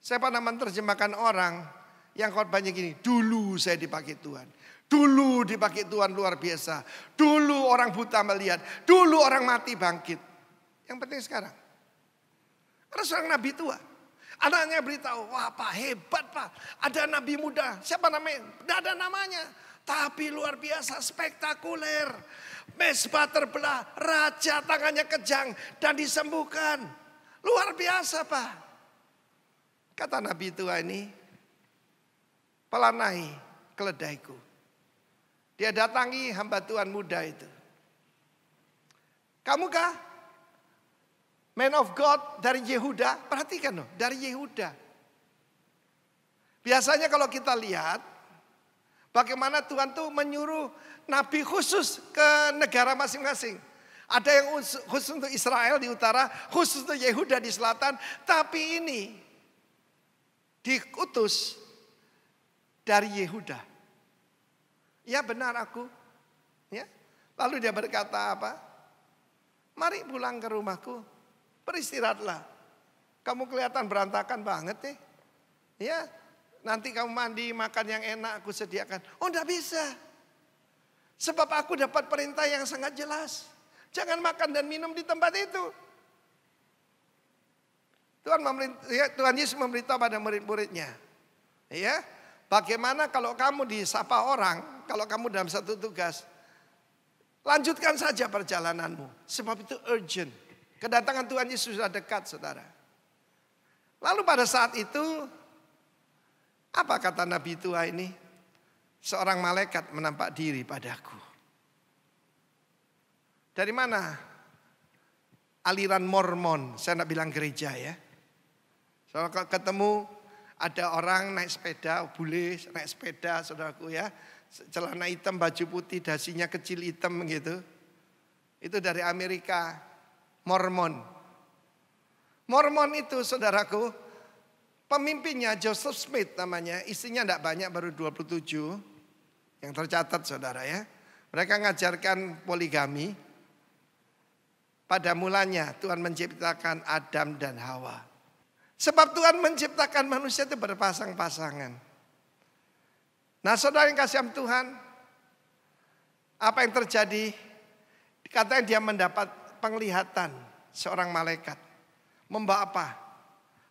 [SPEAKER 2] Saya pernah menerjemahkan orang yang khotbahnya gini, dulu saya dipakai Tuhan. Dulu dipakai Tuhan luar biasa. Dulu orang buta melihat. Dulu orang mati bangkit. Yang penting sekarang. Ada seorang nabi tua. Anaknya beritahu, wah Pak hebat Pak. Ada nabi muda. Siapa namanya? Tidak ada namanya. Tapi luar biasa, spektakuler. Mesbah terbelah, raja tangannya kejang dan disembuhkan. Luar biasa Pak. Kata nabi tua ini, pelanai keledaiku. Dia datangi hamba Tuhan muda itu. Kamukah man of God dari Yehuda? Perhatikan loh, dari Yehuda. Biasanya kalau kita lihat bagaimana Tuhan tuh menyuruh nabi khusus ke negara masing-masing. Ada yang khusus untuk Israel di utara, khusus untuk Yehuda di selatan. Tapi ini diutus dari Yehuda. Ya benar aku. Ya. Lalu dia berkata apa? Mari pulang ke rumahku. Beristirahatlah. Kamu kelihatan berantakan banget nih. Ya. Nanti kamu mandi, makan yang enak aku sediakan. Oh enggak bisa. Sebab aku dapat perintah yang sangat jelas. Jangan makan dan minum di tempat itu. Tuhan Yesus memberitahu pada murid-muridnya. Ya, bagaimana kalau kamu disapa orang, kalau kamu dalam satu tugas, lanjutkan saja perjalananmu. Sebab itu urgent. Kedatangan Tuhan Yesus sudah dekat, saudara. Lalu pada saat itu, apa kata Nabi tua ini? Seorang malaikat menampak diri padaku. Dari mana? Aliran Mormon, saya tidak bilang gereja ya. Kalau ketemu ada orang naik sepeda, bule naik sepeda saudaraku ya. celana hitam, baju putih, dasinya kecil hitam gitu. Itu dari Amerika, Mormon. Mormon itu saudaraku, pemimpinnya Joseph Smith namanya, istrinya tidak banyak, baru 27 yang tercatat saudara ya. Mereka ngajarkan poligami. Pada mulanya Tuhan menciptakan Adam dan Hawa. Sebab Tuhan menciptakan manusia itu berpasang-pasangan. Nah saudara yang kasih Tuhan, apa yang terjadi? Katanya dia mendapat penglihatan seorang malaikat. Membawa apa?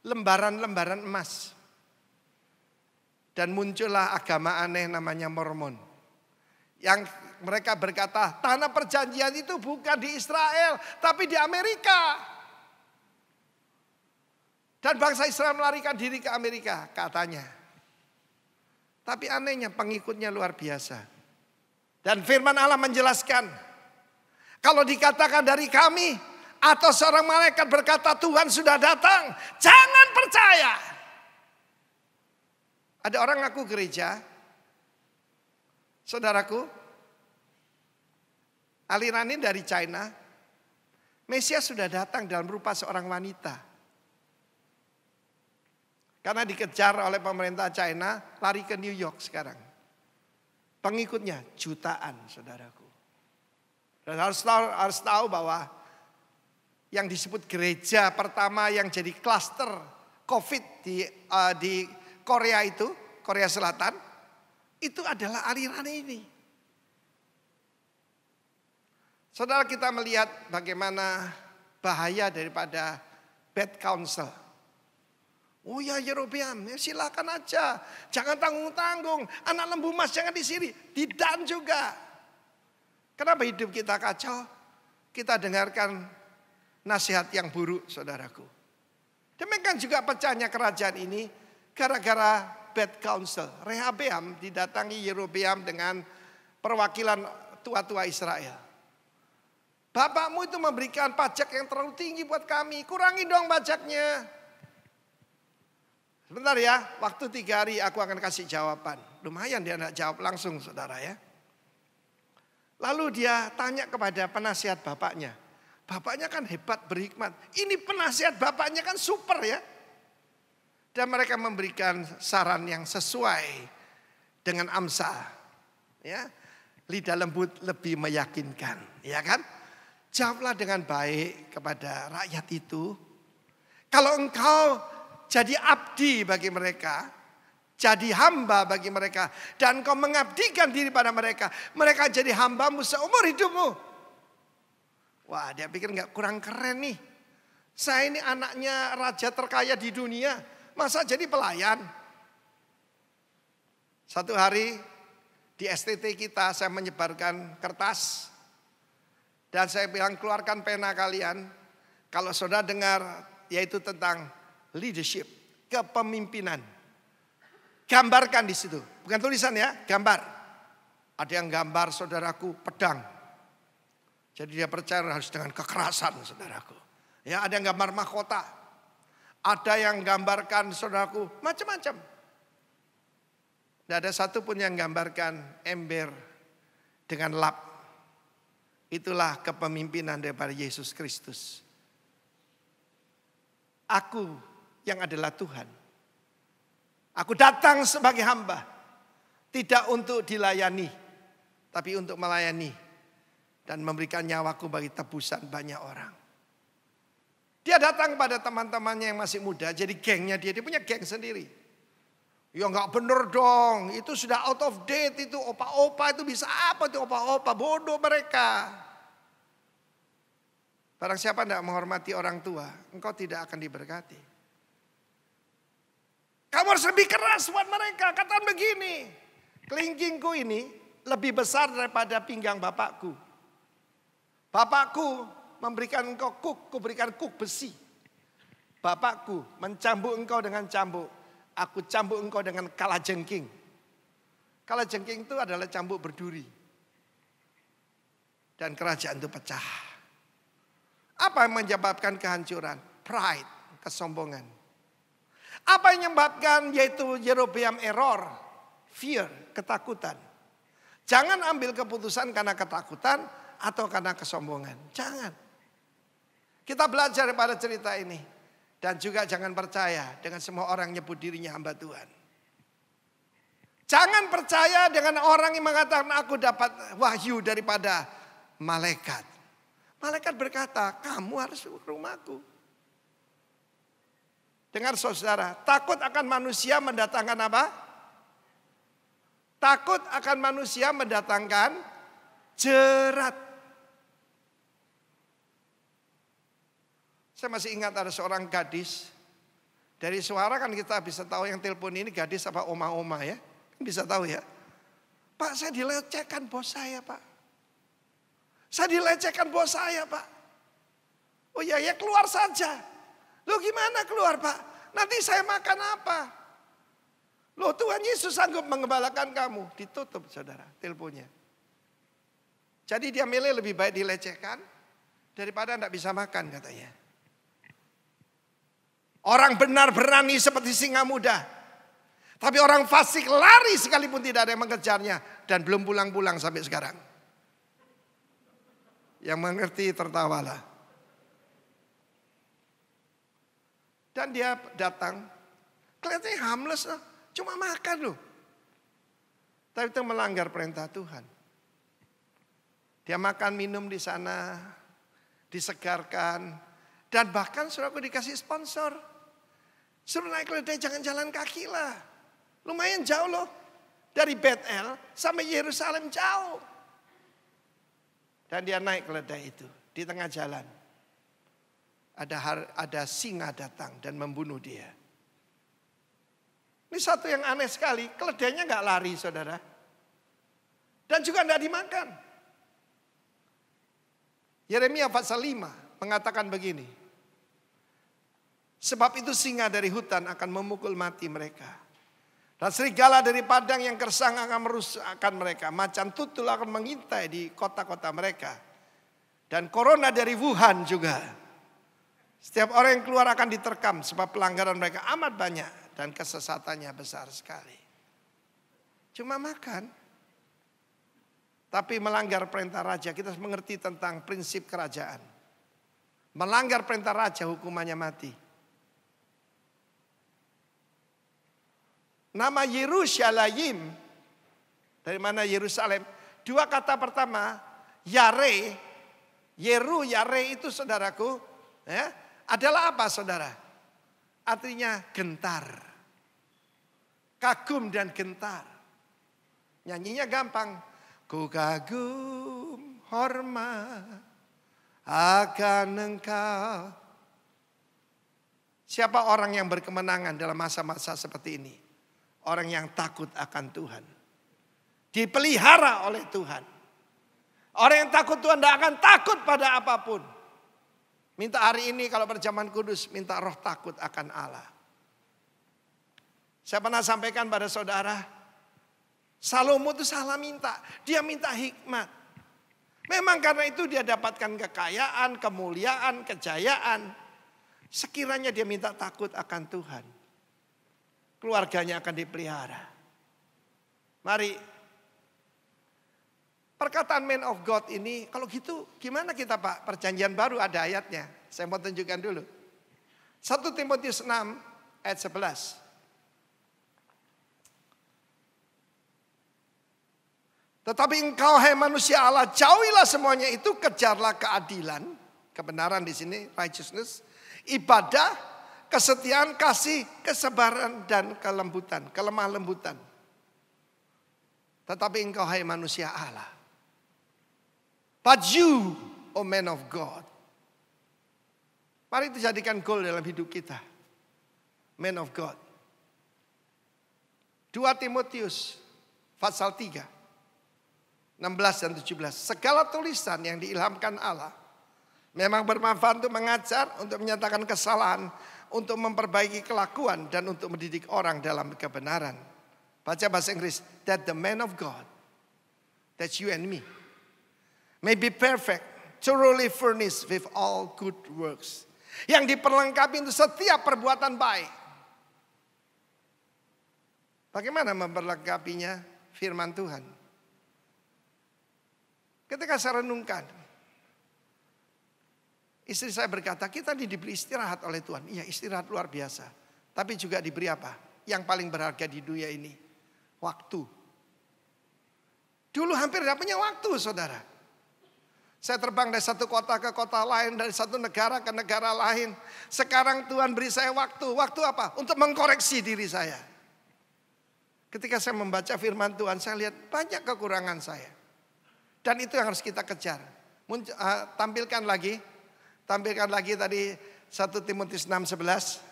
[SPEAKER 2] Lembaran-lembaran emas. Dan muncullah agama aneh namanya Mormon. Yang mereka berkata, tanah perjanjian itu bukan di Israel, tapi di Amerika. Dan bangsa Israel melarikan diri ke Amerika, katanya. Tapi anehnya pengikutnya luar biasa. Dan firman Allah menjelaskan, kalau dikatakan dari kami, atau seorang malaikat berkata Tuhan sudah datang, jangan percaya. Ada orang ngaku gereja, saudaraku, aliran ini dari China. Mesias sudah datang dalam rupa seorang wanita. Karena dikejar oleh pemerintah China, lari ke New York sekarang. Pengikutnya jutaan, saudaraku. Dan harus tahu bahwa yang disebut gereja pertama yang jadi klaster COVID di Korea itu, Korea Selatan, itu adalah aliran ini. Saudara, kita melihat bagaimana bahaya daripada bad counsel. Oh ya Yerobeam, ya silakan aja. Jangan tanggung-tanggung. Anak lembu emas jangan disiri. Tidak juga. Kenapa hidup kita kacau? Kita dengarkan nasihat yang buruk, saudaraku. Demikian juga pecahnya kerajaan ini gara-gara bad counsel. Rehabeam didatangi Yerobeam dengan perwakilan tua-tua Israel. Bapakmu itu memberikan pajak yang terlalu tinggi buat kami. Kurangi dong pajaknya. Sebentar ya, waktu 3 hari aku akan kasih jawaban. Lumayan dia tidak jawab langsung saudara ya. Lalu dia tanya kepada penasihat bapaknya. Bapaknya kan hebat, berhikmat. Ini penasihat bapaknya kan super ya. Dan mereka memberikan saran yang sesuai dengan Amsal. Ya, lidah lembut lebih meyakinkan. Ya kan? Jawablah dengan baik kepada rakyat itu. Kalau engkau jadi abdi bagi mereka, jadi hamba bagi mereka, dan engkau mengabdikan diri pada mereka, mereka jadi hambamu seumur hidupmu. Wah, dia pikir nggak kurang keren nih. Saya ini anaknya raja terkaya di dunia, masa jadi pelayan? Satu hari di STT kita saya menyebarkan kertas. Dan saya bilang keluarkan pena kalian. Kalau saudara dengar yaitu tentang leadership, kepemimpinan. Gambarkan di situ. Bukan tulisan ya, gambar. Ada yang gambar saudaraku pedang. Jadi dia percaya harus dengan kekerasan saudaraku. Ya, ada yang gambar mahkota. Ada yang gambarkan saudaraku macam-macam. Tidak ada satu pun yang gambarkan ember dengan lap. Itulah kepemimpinan daripada Yesus Kristus. Aku yang adalah Tuhan. Aku datang sebagai hamba. Tidak untuk dilayani. Tapi untuk melayani. Dan memberikan nyawaku bagi tebusan banyak orang. Dia datang pada teman-temannya yang masih muda. Jadi gengnya dia punya geng sendiri. Ya enggak bener dong, itu sudah out of date, itu opa-opa itu bisa apa tuh opa-opa, bodoh mereka. Barang siapa tidak menghormati orang tua, engkau tidak akan diberkati. Kamu harus lebih keras buat mereka, katakan begini. Kelingkingku ini lebih besar daripada pinggang bapakku. Bapakku memberikan engkau kuk, kuberikan kuk besi. Bapakku mencambuk engkau dengan cambuk. Aku cambuk engkau dengan kalajengking. Kalajengking itu adalah cambuk berduri. Dan kerajaan itu pecah. Apa yang menyebabkan kehancuran? Pride, kesombongan. Apa yang menyebabkan yaitu Yerobeam error? Fear, ketakutan. Jangan ambil keputusan karena ketakutan atau karena kesombongan. Jangan. Kita belajar pada cerita ini. Dan juga jangan percaya dengan semua orang nyebut dirinya hamba Tuhan. Jangan percaya dengan orang yang mengatakan aku dapat wahyu daripada malaikat. Malaikat berkata, kamu harus ke rumahku. Dengar saudara, takut akan manusia mendatangkan apa? Takut akan manusia mendatangkan jerat. Saya masih ingat ada seorang gadis. Dari suara kan kita bisa tahu yang telepon ini gadis apa oma-oma ya. Bisa tahu ya. Pak, saya dilecehkan bos saya, Pak. Saya dilecehkan bos saya, Pak. Oh ya, ya keluar saja. Loh gimana keluar, Pak? Nanti saya makan apa? Loh Tuhan Yesus sanggup mengembalakan kamu. Ditutup saudara teleponnya. Jadi dia milih lebih baik dilecehkan daripada tidak bisa makan katanya. Orang benar berani seperti singa muda. Tapi orang fasik lari sekalipun tidak ada yang mengejarnya. Dan belum pulang-pulang sampai sekarang. Yang mengerti tertawalah. Dan dia datang. Kelihatannya harmless loh. Cuma makan loh. Tapi itu melanggar perintah Tuhan. Dia makan minum di sana. Disegarkan. Dan bahkan saudaraku dikasih sponsor. Suruh naik keledai jangan jalan kaki lah. Lumayan jauh loh. Dari Bethel sampai Yerusalem jauh. Dan dia naik keledai itu. Di tengah jalan. Ada singa datang dan membunuh dia. Ini satu yang aneh sekali. Keledainya gak lari saudara. Dan juga gak dimakan. Yeremia pasal 5 mengatakan begini. Sebab itu singa dari hutan akan memukul mati mereka. Dan serigala dari padang yang gersang akan merusakkan mereka. Macan tutul akan mengintai di kota-kota mereka. Dan corona dari Wuhan juga. Setiap orang yang keluar akan diterkam. Sebab pelanggaran mereka amat banyak. Dan kesesatannya besar sekali. Cuma makan. Tapi melanggar perintah raja. Kita harus mengerti tentang prinsip kerajaan. Melanggar perintah raja hukumannya mati. Nama Yerusalem. Dari mana Yerusalem? Dua kata pertama. Yare. Yeru, Yare itu saudaraku. Ya, adalah apa saudara? Artinya gentar. Kagum dan gentar. Nyanyinya gampang. Ku kagum hormat akan engkau. Siapa orang yang berkemenangan dalam masa-masa seperti ini? Orang yang takut akan Tuhan. Dipelihara oleh Tuhan. Orang yang takut Tuhan tidak akan takut pada apapun. Minta hari ini kalau berjaman kudus. Minta roh takut akan Allah. Saya pernah sampaikan pada saudara. Salomo itu salah minta. Dia minta hikmat. Memang karena itu dia dapatkan kekayaan, kemuliaan, kejayaan. Sekiranya dia minta takut akan Tuhan. Keluarganya akan dipelihara. Mari. Perkataan man of God ini. Kalau gitu gimana kita Pak? Perjanjian baru ada ayatnya. Saya mau tunjukkan dulu. 1 Timotius 6 ayat 11. Tetapi engkau hai manusia Allah. Jauhilah semuanya itu. Kejarlah keadilan. Kebenaran di sini. Righteousness. Ibadah. Kesetiaan, kasih, kesabaran, dan kelembutan. Kelemah lembutan. Tetapi engkau hai manusia Allah. But you, O man of God. Mari kita jadikan goal dalam hidup kita. Man of God. 2 Timotius pasal 3. 16 dan 17. Segala tulisan yang diilhamkan Allah. Memang bermanfaat untuk mengajar, untuk menyatakan kesalahan, untuk memperbaiki kelakuan dan untuk mendidik orang dalam kebenaran. Baca bahasa Inggris. That the man of God, that's you and me, may be perfect, thoroughly furnished with all good works. Yang diperlengkapi untuk setiap perbuatan baik. Bagaimana memperlengkapinya? Firman Tuhan. Ketika saya renungkan, istri saya berkata, kita diberi istirahat oleh Tuhan. Iya, istirahat luar biasa. Tapi juga diberi apa? Yang paling berharga di dunia ini, waktu. Dulu hampir tidak punya waktu, saudara. Saya terbang dari satu kota ke kota lain, dari satu negara ke negara lain. Sekarang Tuhan beri saya waktu. Waktu apa? Untuk mengkoreksi diri saya. Ketika saya membaca firman Tuhan, saya lihat banyak kekurangan saya. Dan itu yang harus kita kejar. Tampilkan lagi tadi 1 Timotius 6:11.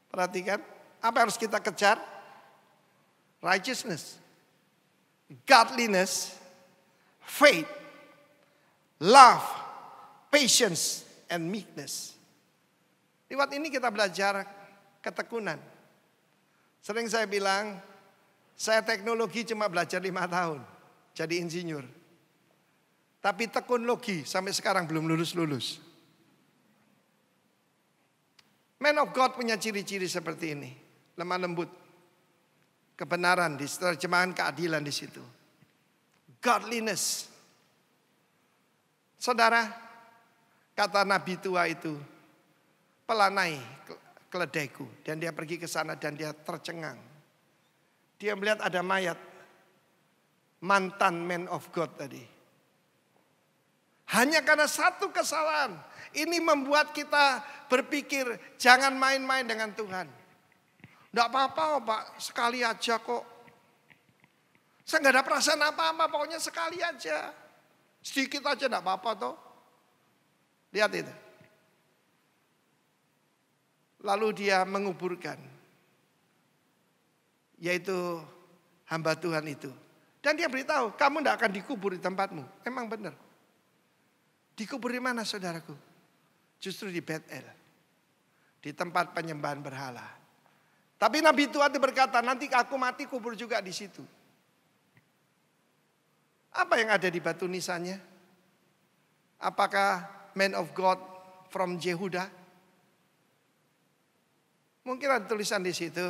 [SPEAKER 2] Perhatikan, apa yang harus kita kejar? Righteousness, godliness, faith, love, patience, and meekness. Lewat ini kita belajar ketekunan. Sering saya bilang, saya teknologi cuma belajar 5 tahun. Jadi insinyur. Tapi tekun logi sampai sekarang belum lulus-lulus. Man of God punya ciri-ciri seperti ini. Lemah lembut. Kebenaran, di terjemahan keadilan di situ. Godliness. Saudara, kata Nabi tua itu, pelanai keledaiku. Dan dia pergi ke sana dan dia tercengang. Dia melihat ada mayat. Mantan man of God tadi. Hanya karena satu kesalahan. Ini membuat kita berpikir jangan main-main dengan Tuhan. Tidak apa-apa Pak, sekali aja kok. Saya nggak ada perasaan apa-apa, pokoknya sekali aja. Sedikit aja tidak apa-apa toh. Lihat itu. Lalu dia menguburkan. Yaitu hamba Tuhan itu. Dan dia beritahu, kamu tidak akan dikubur di tempatmu. Emang benar. Dikubur di mana saudaraku? Justru di Betel. Di tempat penyembahan berhala. Tapi Nabi tua itu berkata, nanti aku mati kubur juga di situ. Apa yang ada di batu nisannya? Apakah man of God from Yehuda? Mungkin ada tulisan di situ,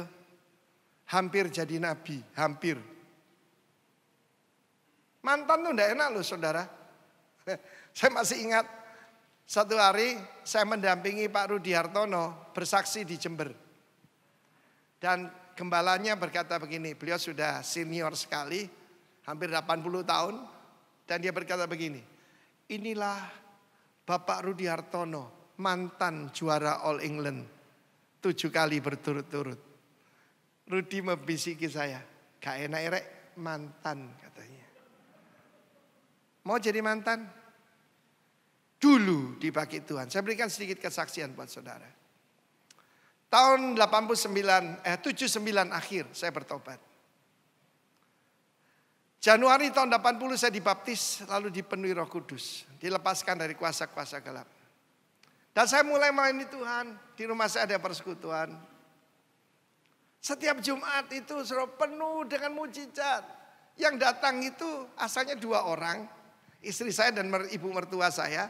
[SPEAKER 2] hampir jadi nabi, hampir. Mantan tuh enggak enak loh saudara. Saya masih ingat satu hari saya mendampingi Pak Rudi Hartono bersaksi di Jember. Dan gembalanya berkata begini, beliau sudah senior sekali, hampir 80 tahun. Dan dia berkata begini, inilah Bapak Rudi Hartono, mantan juara All England 7 kali berturut-turut. Rudi membisiki saya, gak enak erek mantan katanya. Mau jadi mantan? Dulu dipakai Tuhan. Saya berikan sedikit kesaksian buat saudara. Tahun 79 akhir saya bertobat. Januari tahun 80 saya dibaptis lalu dipenuhi Roh Kudus, dilepaskan dari kuasa-kuasa gelap. Dan saya mulai melayani Tuhan, di rumah saya ada persekutuan. Setiap Jumat itu selalu penuh dengan mujizat. Yang datang itu asalnya 2 orang, istri saya dan ibu mertua saya.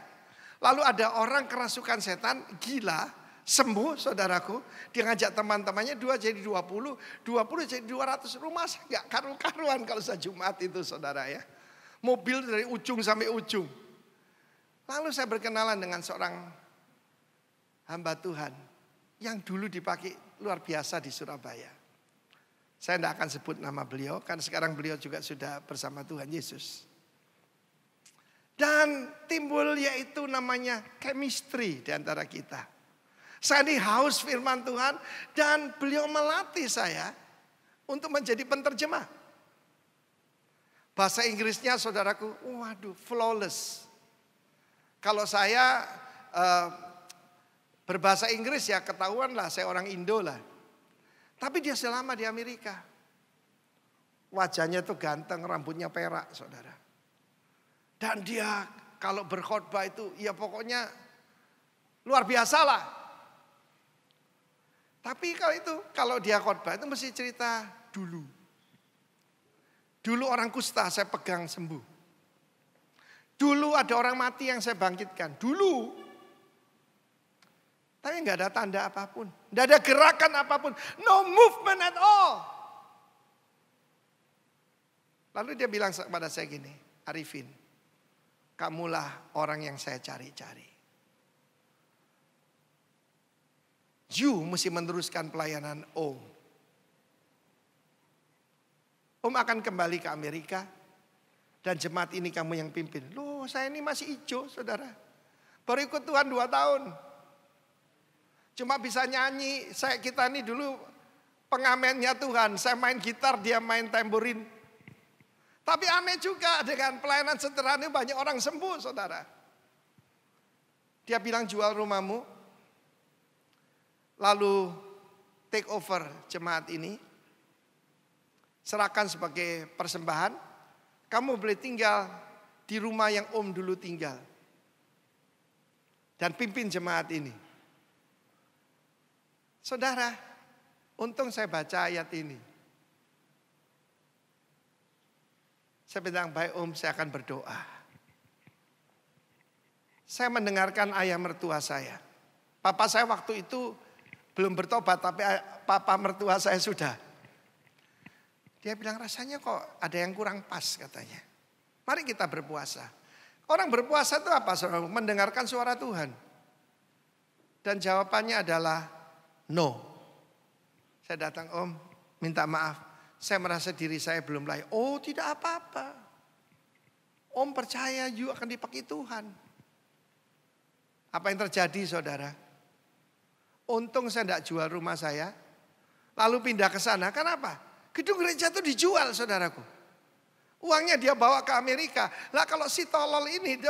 [SPEAKER 2] Lalu ada orang kerasukan setan, gila, sembuh saudaraku. Dia ngajak teman-temannya 2 jadi 20, 20 jadi 200. Rumah saya gak karu-karuan kalau saya Jumat itu saudara ya. Mobil dari ujung sampai ujung. Lalu saya berkenalan dengan seorang hamba Tuhan. Yang dulu dipakai luar biasa di Surabaya. Saya tidak akan sebut nama beliau, karena sekarang beliau juga sudah bersama Tuhan Yesus. Dan timbul yaitu namanya chemistry di antara kita. Saya ini haus firman Tuhan dan beliau melatih saya untuk menjadi penterjemah. Bahasa Inggrisnya saudaraku, waduh flawless. Kalau saya berbahasa Inggris ya ketahuan lah saya orang Indo lah. Tapi dia selama di Amerika. Wajahnya tuh ganteng, rambutnya perak saudara. Dan dia kalau berkhotbah itu ya pokoknya luar biasa lah. Tapi kalau dia khotbah itu mesti cerita dulu. Dulu orang kusta saya pegang sembuh. Dulu ada orang mati yang saya bangkitkan. Dulu. Tapi nggak ada tanda apapun. Nggak ada gerakan apapun. No movement at all. Lalu dia bilang kepada saya gini, Arifin. kamulah orang yang saya cari-cari. You mesti meneruskan pelayanan Om. Om akan kembali ke Amerika dan jemaat ini kamu yang pimpin. Loh, saya ini masih hijau, saudara. Baru ikut Tuhan 2 tahun. Cuma bisa nyanyi. Kita ini dulu pengamennya Tuhan. Saya main gitar, dia main tamborin. Tapi aneh juga dengan pelayanan sederhana banyak orang sembuh, saudara. Dia bilang jual rumahmu. Lalu take over jemaat ini. Serahkan sebagai persembahan. Kamu boleh tinggal di rumah yang Om dulu tinggal. Dan pimpin jemaat ini. Saudara, untung saya baca ayat ini. Saya bilang, baik Om, saya akan berdoa. Saya mendengarkan ayah mertua saya. Papa saya waktu itu belum bertobat, tapi papa mertua saya sudah. Dia bilang rasanya kok ada yang kurang pas katanya. Mari kita berpuasa. Orang berpuasa itu apa? Saudara? Mendengarkan suara Tuhan. Dan jawabannya adalah no. Saya datang, Om, minta maaf. Saya merasa diri saya belum layak. Oh, tidak apa-apa. Om percaya you akan dipakai Tuhan. Apa yang terjadi, saudara? Untung saya tidak jual rumah saya. Lalu pindah ke sana. Kenapa? Gedung gereja itu dijual, saudaraku. Uangnya dia bawa ke Amerika. Lah kalau si tolol ini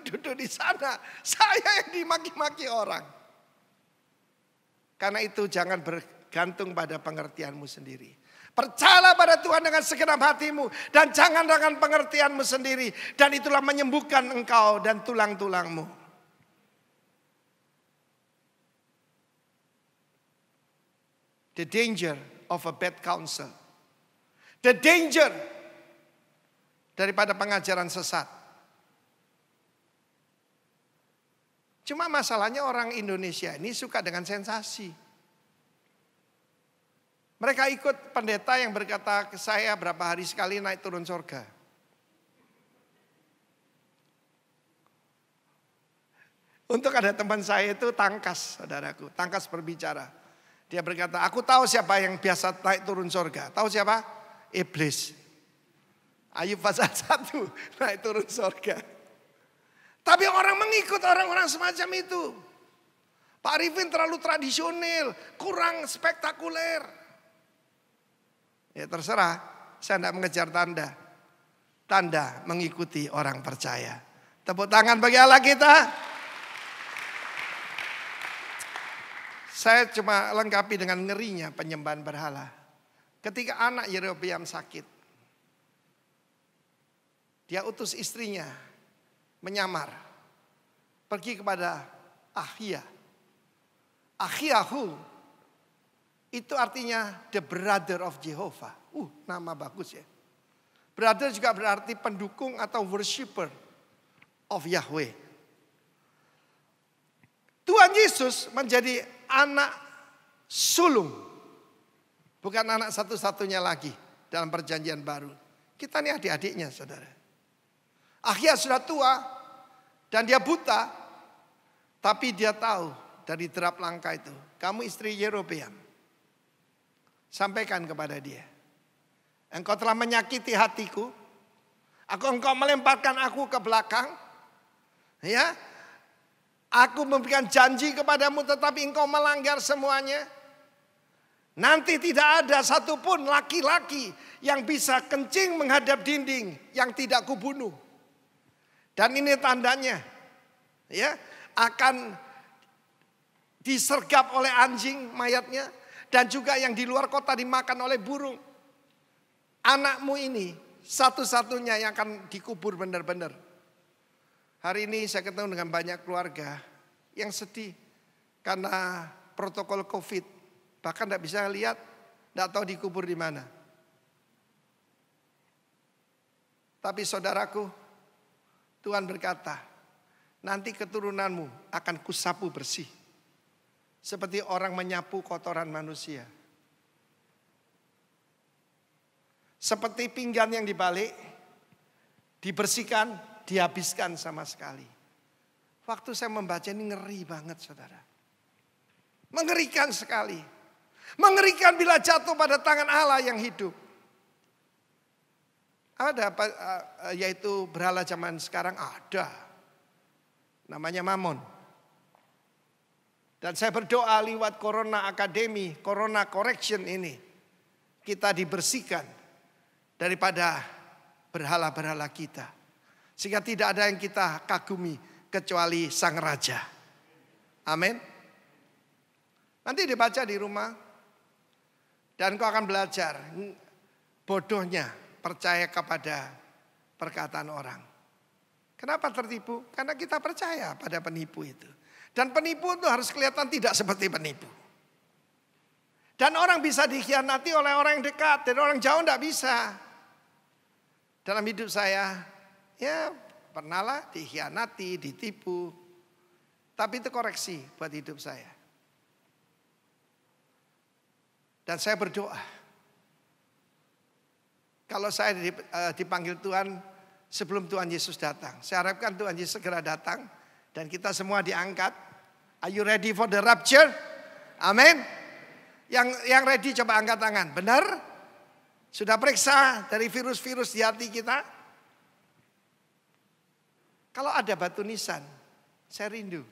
[SPEAKER 2] duduk di sana, saya yang dimaki-maki orang. Karena itu jangan bergantung pada pengertianmu sendiri. Percayalah pada Tuhan dengan segenap hatimu. Dan jangan dengan pengertianmu sendiri. Dan itulah menyembuhkan engkau dan tulang-tulangmu. The danger of a bad counsel. The danger daripada pengajaran sesat. Cuma masalahnya orang Indonesia ini suka dengan sensasi. Mereka ikut pendeta yang berkata ke saya berapa hari sekali naik turun surga. Untuk ada teman saya itu Tangkas, saudaraku. Tangkas berbicara. Dia berkata, aku tahu siapa yang biasa naik turun surga. Tahu siapa? Iblis. Ayub pasal 1 naik turun surga. Tapi orang mengikut orang-orang semacam itu. Pak Arifin terlalu tradisional, kurang spektakuler. Ya terserah, saya tidak mengejar tanda. Tanda mengikuti orang percaya. Tepuk tangan bagi Allah kita. Saya cuma lengkapi dengan ngerinya penyembahan berhala. Ketika anak Yerobeam sakit, dia utus istrinya menyamar. Pergi kepada Ahia. Ahiahu itu artinya the brother of Jehovah. Nama bagus ya. Brother juga berarti pendukung atau worshipper of Yahweh. Tuhan Yesus menjadi anak sulung. Bukan anak satu-satunya lagi dalam perjanjian baru. Kita ini adik-adiknya, saudara. Ahia sudah tua dan dia buta. Tapi dia tahu dari derap langkah itu. Kamu istri Yerobeam. Sampaikan kepada dia. Engkau telah menyakiti hatiku. Engkau melemparkan aku ke belakang. Ya. Aku memberikan janji kepadamu tetapi engkau melanggar semuanya. Nanti tidak ada satupun laki-laki yang bisa kencing menghadap dinding yang tidak kubunuh. Dan ini tandanya. Ya, akan disergap oleh anjing mayatnya. Dan juga yang di luar kota dimakan oleh burung. Anakmu ini satu-satunya yang akan dikubur benar-benar. Hari ini saya ketemu dengan banyak keluarga yang sedih karena protokol COVID. Bahkan tidak bisa lihat, tidak tahu dikubur di mana. Tapi saudaraku, Tuhan berkata, nanti keturunanmu akan kusapu bersih. Seperti orang menyapu kotoran manusia. Seperti pinggan yang dibalik, dibersihkan, dihabiskan sama sekali. Waktu saya membaca ini ngeri banget saudara. Mengerikan sekali. Mengerikan bila jatuh pada tangan Allah yang hidup. Ada apa, yaitu berhala zaman sekarang ada. Namanya Mammon. Dan saya berdoa lewat Corona Academy, Corona Correction ini. Kita dibersihkan daripada berhala-berhala kita. Sehingga tidak ada yang kita kagumi kecuali Sang Raja. Amin. Nanti dibaca di rumah. Dan kau akan belajar. Bodohnya percaya kepada perkataan orang. Kenapa tertipu? Karena kita percaya pada penipu itu. Dan penipu itu harus kelihatan tidak seperti penipu. Dan orang bisa dikhianati oleh orang yang dekat. Dan orang jauh tidak bisa. Dalam hidup saya, ya pernahlah dikhianati, ditipu. Tapi itu koreksi buat hidup saya. Dan saya berdoa. Kalau saya dipanggil Tuhan sebelum Tuhan Yesus datang. Saya harapkan Tuhan Yesus segera datang. Dan kita semua diangkat. Are you ready for the rapture? Amin. Yang ready coba angkat tangan. Benar? Sudah periksa dari virus-virus di hati kita? Kalau ada batu nisan, saya rindu.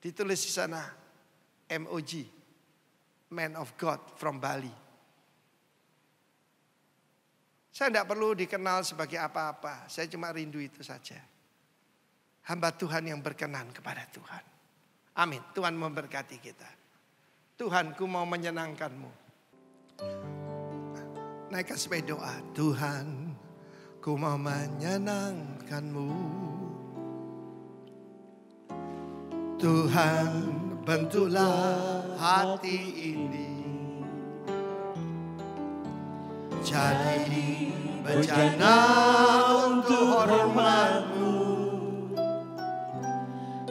[SPEAKER 2] Ditulis di sana MOG, Man of God from Bali. Saya tidak perlu dikenal sebagai apa-apa. Saya cuma rindu itu saja. Hamba Tuhan yang berkenan kepada Tuhan. Amin. Tuhan memberkati kita. Tuhan, ku mau menyenangkan-Mu. Naikkan sebagai doa. Tuhan, ku mau menyenangkan-Mu. Tuhan, bentuklah hati ini jadi bejana untuk hormat-Mu.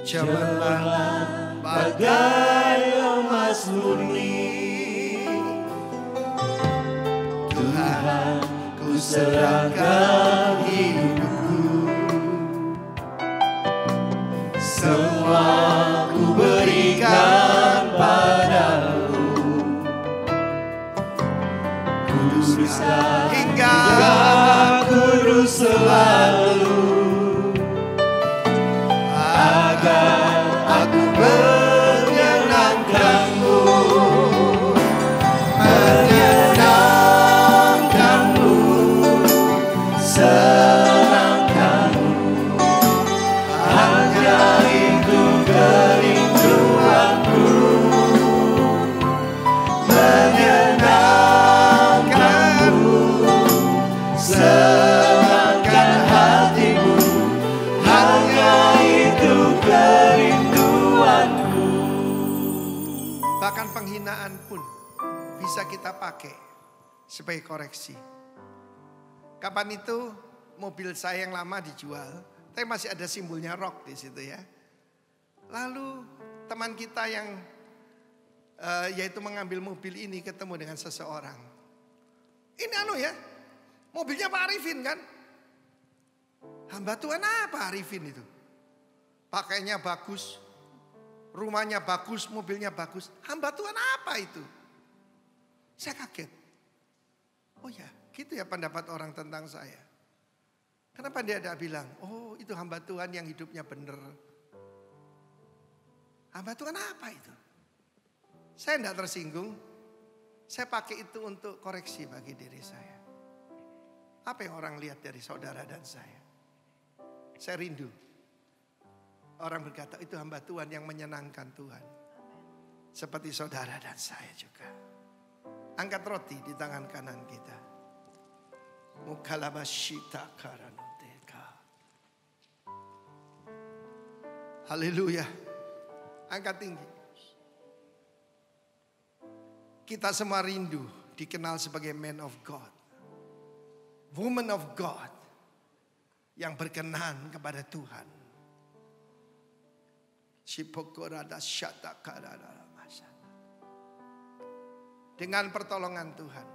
[SPEAKER 2] Cemerlang bagai emas murni. Tuhan, ku serahkan hidupku. Semua ku berikan padamu. Kuduslah hingga kudus selalu. Agar aku menyenangkan-Mu, menyenangkan-Mu, senangkan-Mu. Hanya itu kerinduanku, menyenangkan-Mu, senangkan hatimu. Hanya itu kerinduanku. Bahkan penghinaan pun bisa kita pakai sebagai koreksi. Kapan itu mobil saya yang lama dijual, tapi masih ada simbolnya rock di situ ya. Lalu teman kita yang yaitu mengambil mobil ini ketemu dengan seseorang. Ini ya, mobilnya Pak Arifin kan? Hamba Tuhan apa Arifin itu? Pakainya bagus, rumahnya bagus, mobilnya bagus. Hamba Tuhan apa itu? Saya kaget. Oh ya, gitu ya pendapat orang tentang saya. Kenapa dia tidak bilang, oh itu hamba Tuhan yang hidupnya benar. Hamba Tuhan apa itu? Saya tidak tersinggung. Saya pakai itu untuk koreksi bagi diri saya. Apa yang orang lihat dari saudara dan saya? Saya rindu. Orang berkata itu hamba Tuhan yang menyenangkan Tuhan. Seperti saudara dan saya juga. Angkat roti di tangan kanan kita. Mukalabashita karanoteka. Haleluya. Angkat tinggi. Kita semua rindu dikenal sebagai man of God. Woman of God. Yang berkenan kepada Tuhan. Dengan pertolongan Tuhan.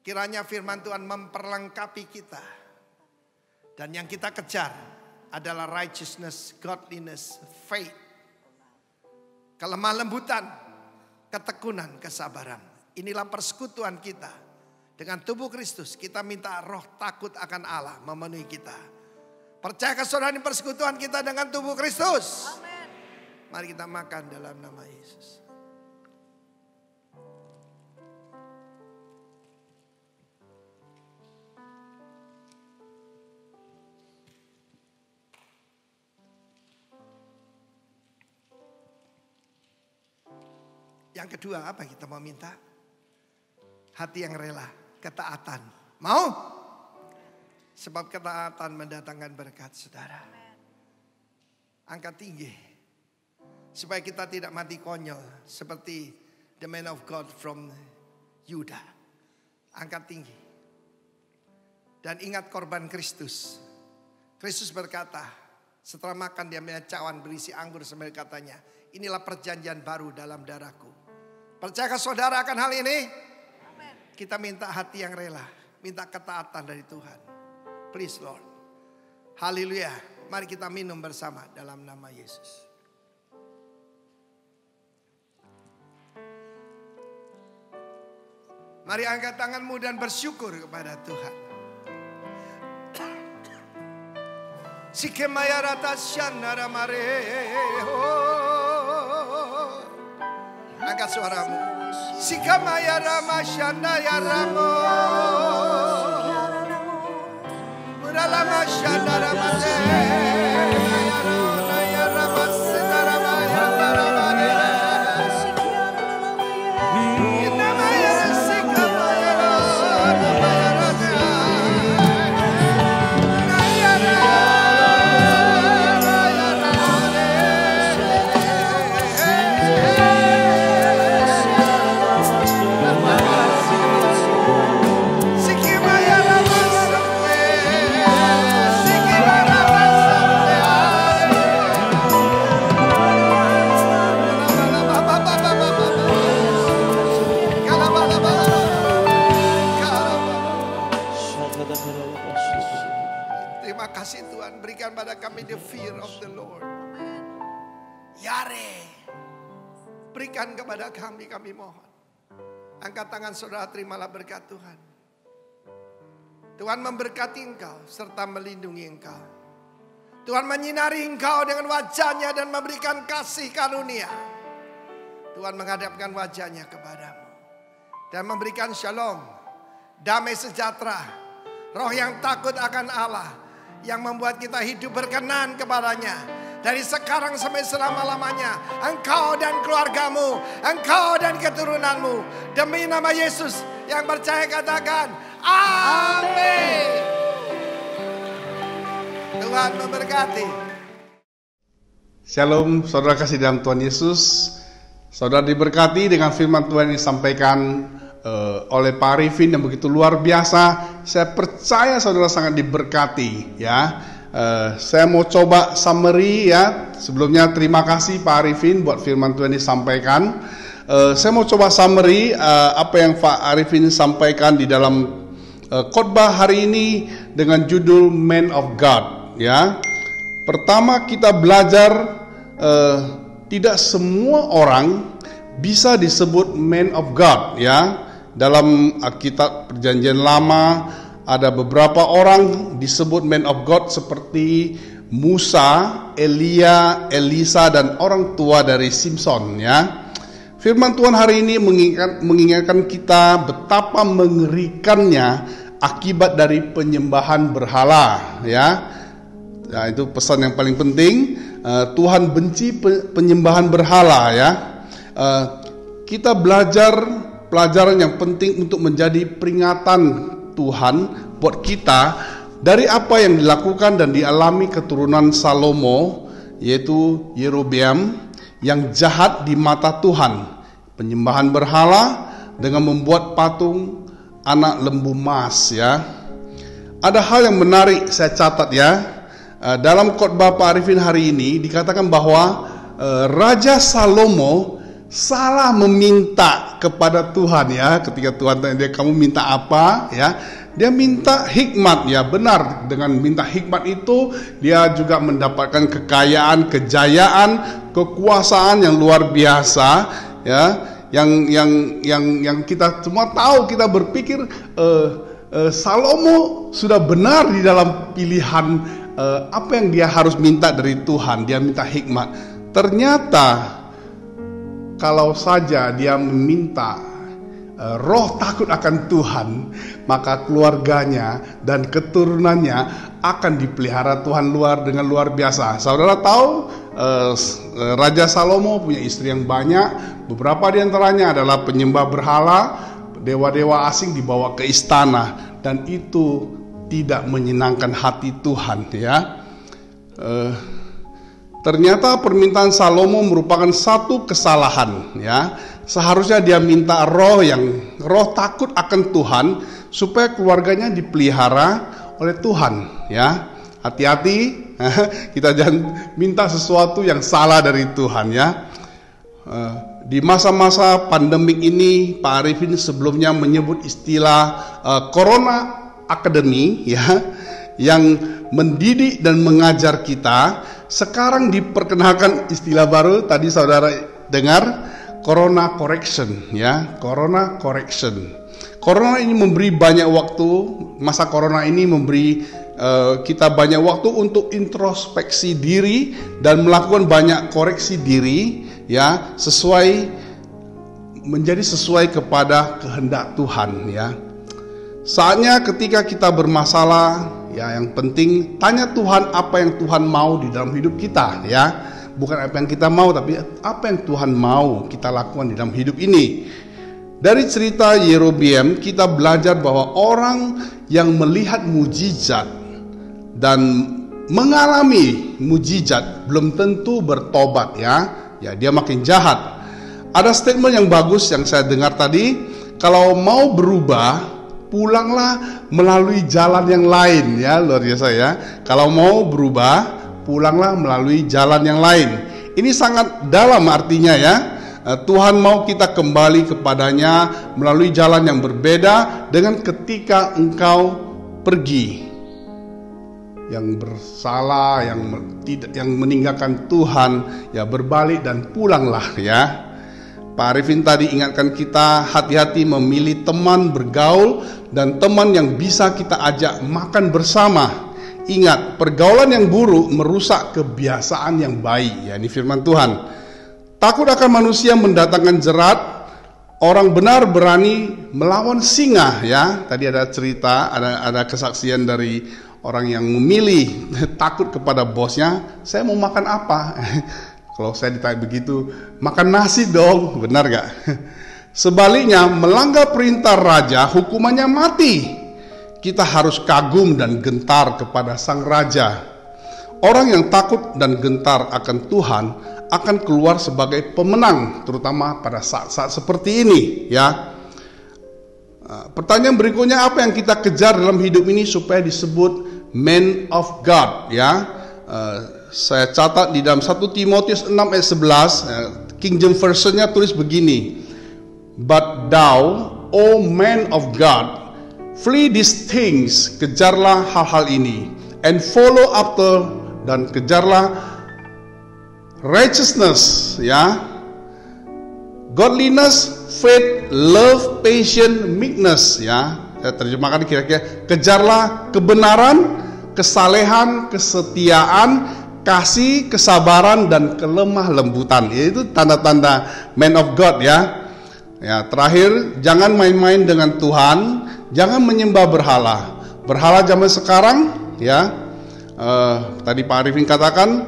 [SPEAKER 2] Kiranya firman Tuhan memperlengkapi kita. Dan yang kita kejar adalah righteousness, godliness, faith, kelemah lembutan, ketekunan, kesabaran. Inilah persekutuan kita dengan tubuh Kristus. Kita minta roh takut akan Allah memenuhi kita. Percaya saudara ini persekutuan kita dengan tubuh Kristus.
[SPEAKER 4] Amen.
[SPEAKER 2] Mari kita makan dalam nama Yesus. Yang kedua apa yang kita mau minta? Hati yang rela, ketaatan. Mau? Sebab ketaatan mendatangkan berkat, saudara. Angkat tinggi. Supaya kita tidak mati konyol. Seperti the man of God from Yuda. Angkat tinggi. Dan ingat korban Kristus. Kristus berkata, setelah makan dia ambil cawan berisi anggur sambil katanya, inilah perjanjian baru dalam darahku. Percayakah saudara akan hal ini?
[SPEAKER 4] Amen.
[SPEAKER 2] Kita minta hati yang rela. Minta ketaatan dari Tuhan. Please Lord. Haleluya. Mari kita minum bersama dalam nama Yesus. Mari angkat tanganmu dan bersyukur kepada Tuhan. Sikemayarata syanara mareho. Angkat suaramu. Sikamayarama syanaya ramo. Muralama syanara mare. Nayarama senara mayara mare. Inamayara sikamayara. Namayara nayara. Terima kasih Tuhan, berikan pada kami the fear of the Lord. Yare. Berikan kepada kami mohon. Angkat tangan saudara, terimalah berkat Tuhan. Tuhan memberkati engkau serta melindungi engkau. Tuhan menyinari engkau dengan wajahnya dan memberikan kasih karunia. Tuhan menghadapkan wajahnya kepadamu dan memberikan shalom, damai sejahtera, roh yang takut akan Allah, yang membuat kita hidup berkenan kepadanya. Dari sekarang sampai selama-lamanya. Engkau dan keluargamu, engkau dan keturunanmu. Demi nama Yesus yang percaya katakan amin. Tuhan memberkati.
[SPEAKER 1] Shalom, saudara kasih dalam Tuhan Yesus. Saudara diberkati dengan firman Tuhan yang disampaikan oleh Pak Arifin yang begitu luar biasa. Saya percaya saudara sangat diberkati ya. Saya mau coba summary ya. Sebelumnya terima kasih Pak Arifin buat firman Tuhan disampaikan. Saya mau coba summary apa yang Pak Arifin sampaikan di dalam khotbah hari ini dengan judul Man of God ya. Pertama kita belajar tidak semua orang bisa disebut Man of God ya. Dalam Alkitab Perjanjian Lama ada beberapa orang disebut Man of God seperti Musa, Elia, Elisa dan orang tua dari Simpson ya. Firman Tuhan hari ini mengingatkan kita betapa mengerikannya akibat dari penyembahan berhala ya. Nah, itu pesan yang paling penting. Tuhan benci penyembahan berhala ya. Kita belajar pelajaran yang penting untuk menjadi peringatan Tuhan buat kita dari apa yang dilakukan dan dialami keturunan Salomo, yaitu Yerobeam yang jahat di mata Tuhan, penyembahan berhala dengan membuat patung anak lembu emas ya. Ada hal yang menarik saya catat ya. Dalam khotbah Pak Arifin hari ini dikatakan bahwa Raja Salomo salah meminta kepada Tuhan ya. Ketika Tuhan tanya dia, kamu minta apa ya? Dia minta hikmat, ya benar. Dengan minta hikmat itu dia juga mendapatkan kekayaan, kejayaan, kekuasaan yang luar biasa, ya. Yang kita semua tahu, kita berpikir Salomo sudah benar di dalam pilihan apa yang dia harus minta dari Tuhan. Dia minta hikmat. Ternyata kalau saja dia meminta roh takut akan Tuhan, maka keluarganya dan keturunannya akan dipelihara Tuhan dengan luar biasa. Saudara tahu Raja Salomo punya istri yang banyak. Beberapa di antaranya adalah penyembah berhala, dewa-dewa asing dibawa ke istana, dan itu tidak menyenangkan hati Tuhan, ya. Ternyata permintaan Salomo merupakan satu kesalahan, ya. Seharusnya dia minta roh takut akan Tuhan supaya keluarganya dipelihara oleh Tuhan, ya. Hati-hati, kita jangan minta sesuatu yang salah dari Tuhan, ya. Di masa-masa pandemik ini, Pak Arifin sebelumnya menyebut istilah Corona Academy, ya, yang mendidik dan mengajar kita. Sekarang diperkenalkan istilah baru, tadi saudara dengar, Corona Correction, ya, Corona Correction. Corona ini memberi banyak waktu, masa Corona ini memberi kita banyak waktu untuk introspeksi diri dan melakukan banyak koreksi diri, ya, menjadi sesuai kepada kehendak Tuhan, ya. Saatnya ketika kita bermasalah, ya, yang penting tanya Tuhan apa yang Tuhan mau di dalam hidup kita, ya. Bukan apa yang kita mau, tapi apa yang Tuhan mau kita lakukan di dalam hidup ini. Dari cerita Yerobeam kita belajar bahwa orang yang melihat mujizat dan mengalami mujizat belum tentu bertobat, ya. Ya, dia makin jahat. Ada statement yang bagus yang saya dengar tadi, kalau mau berubah, pulanglah melalui jalan yang lain, ya, luar biasa, ya. Kalau mau berubah, pulanglah melalui jalan yang lain. Ini sangat dalam artinya, ya. Tuhan mau kita kembali kepadanya melalui jalan yang berbeda dengan ketika engkau pergi. Yang bersalah, yang meninggalkan Tuhan, ya, berbalik dan pulanglah, ya. Pak Arifin tadi ingatkan kita hati-hati memilih teman bergaul dan teman yang bisa kita ajak makan bersama. Ingat, pergaulan yang buruk merusak kebiasaan yang baik, ya, ini firman Tuhan. Takut akan manusia mendatangkan jerat. Orang benar berani melawan singa, ya. Tadi ada cerita, ada kesaksian dari orang yang memilih takut kepada bosnya. Saya mau makan apa? Kalau saya ditanya begitu, makan nasi dong, benar gak? Sebaliknya, melanggar perintah raja, hukumannya mati. Kita harus kagum dan gentar kepada sang raja. Orang yang takut dan gentar akan Tuhan akan keluar sebagai pemenang, terutama pada saat-saat seperti ini, ya. Pertanyaan berikutnya, apa yang kita kejar dalam hidup ini supaya disebut man of God, ya. Saya catat di dalam 1 Timotius 6 ayat 11, King James Version-nya tulis begini, but thou, O man of God, flee these things, kejarlah hal-hal ini, and follow after, dan kejarlah righteousness, ya, godliness, faith, love, patience, meekness, ya. Saya terjemahkan kira-kira, kejarlah kebenaran, kesalehan, kesetiaan, kasih, kesabaran, dan kelemah lembutan. Itu tanda-tanda man of God, ya. Ya, terakhir, jangan main-main dengan Tuhan, jangan menyembah berhala. Berhala zaman sekarang, ya. Tadi Pak Arifin katakan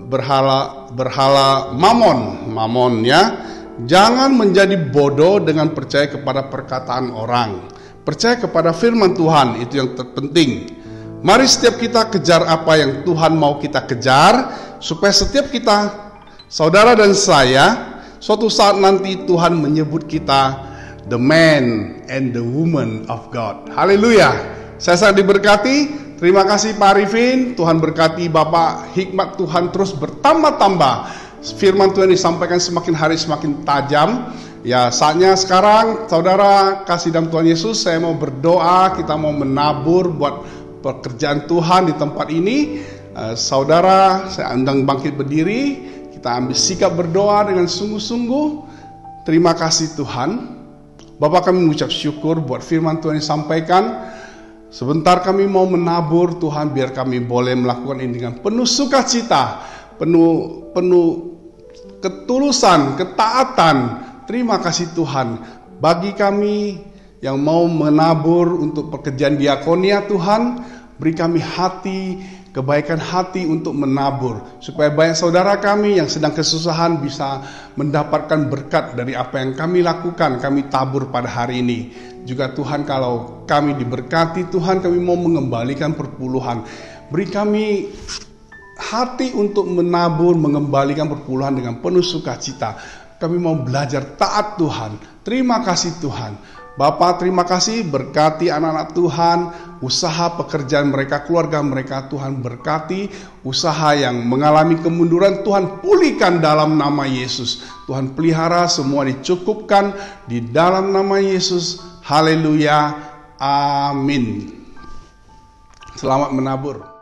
[SPEAKER 1] berhala mamon, ya. Jangan menjadi bodoh dengan percaya kepada perkataan orang. Percaya kepada firman Tuhan, itu yang terpenting. Mari setiap kita kejar apa yang Tuhan mau kita kejar, supaya setiap kita, saudara dan saya, suatu saat nanti Tuhan menyebut kita the man and the woman of God. Haleluya. Saya sangat diberkati. Terima kasih Pak Arifin. Tuhan berkati Bapak. Hikmat Tuhan terus bertambah-tambah firman Tuhan disampaikan semakin hari semakin tajam. Ya, saatnya sekarang saudara kasih dalam Tuhan Yesus, saya mau berdoa, kita mau menabur buat pekerjaan Tuhan di tempat ini. Saudara, saya undang bangkit berdiri, kita ambil sikap berdoa dengan sungguh-sungguh. Terima kasih Tuhan. Bapak, kami mengucap syukur buat firman Tuhan yang disampaikan. Sebentar kami mau menabur Tuhan, biar kami boleh melakukan ini dengan penuh sukacita, penuh ketulusan, ketaatan. Terima kasih Tuhan. Bagi kami yang mau menabur untuk pekerjaan diakonia Tuhan, beri kami hati, kebaikan hati untuk menabur, supaya banyak saudara kami yang sedang kesusahan bisa mendapatkan berkat dari apa yang kami lakukan, kami tabur pada hari ini. Juga Tuhan, kalau kami diberkati Tuhan, kami mau mengembalikan perpuluhan. Beri kami hati untuk menabur, mengembalikan perpuluhan dengan penuh sukacita. Kami mau belajar taat Tuhan. Terima kasih Tuhan. Bapa, terima kasih, berkati anak-anak Tuhan, usaha pekerjaan mereka, keluarga mereka, Tuhan berkati, usaha yang mengalami kemunduran, Tuhan pulihkan dalam nama Yesus. Tuhan pelihara, semua dicukupkan di dalam nama Yesus. Haleluya, amin. Selamat menabur.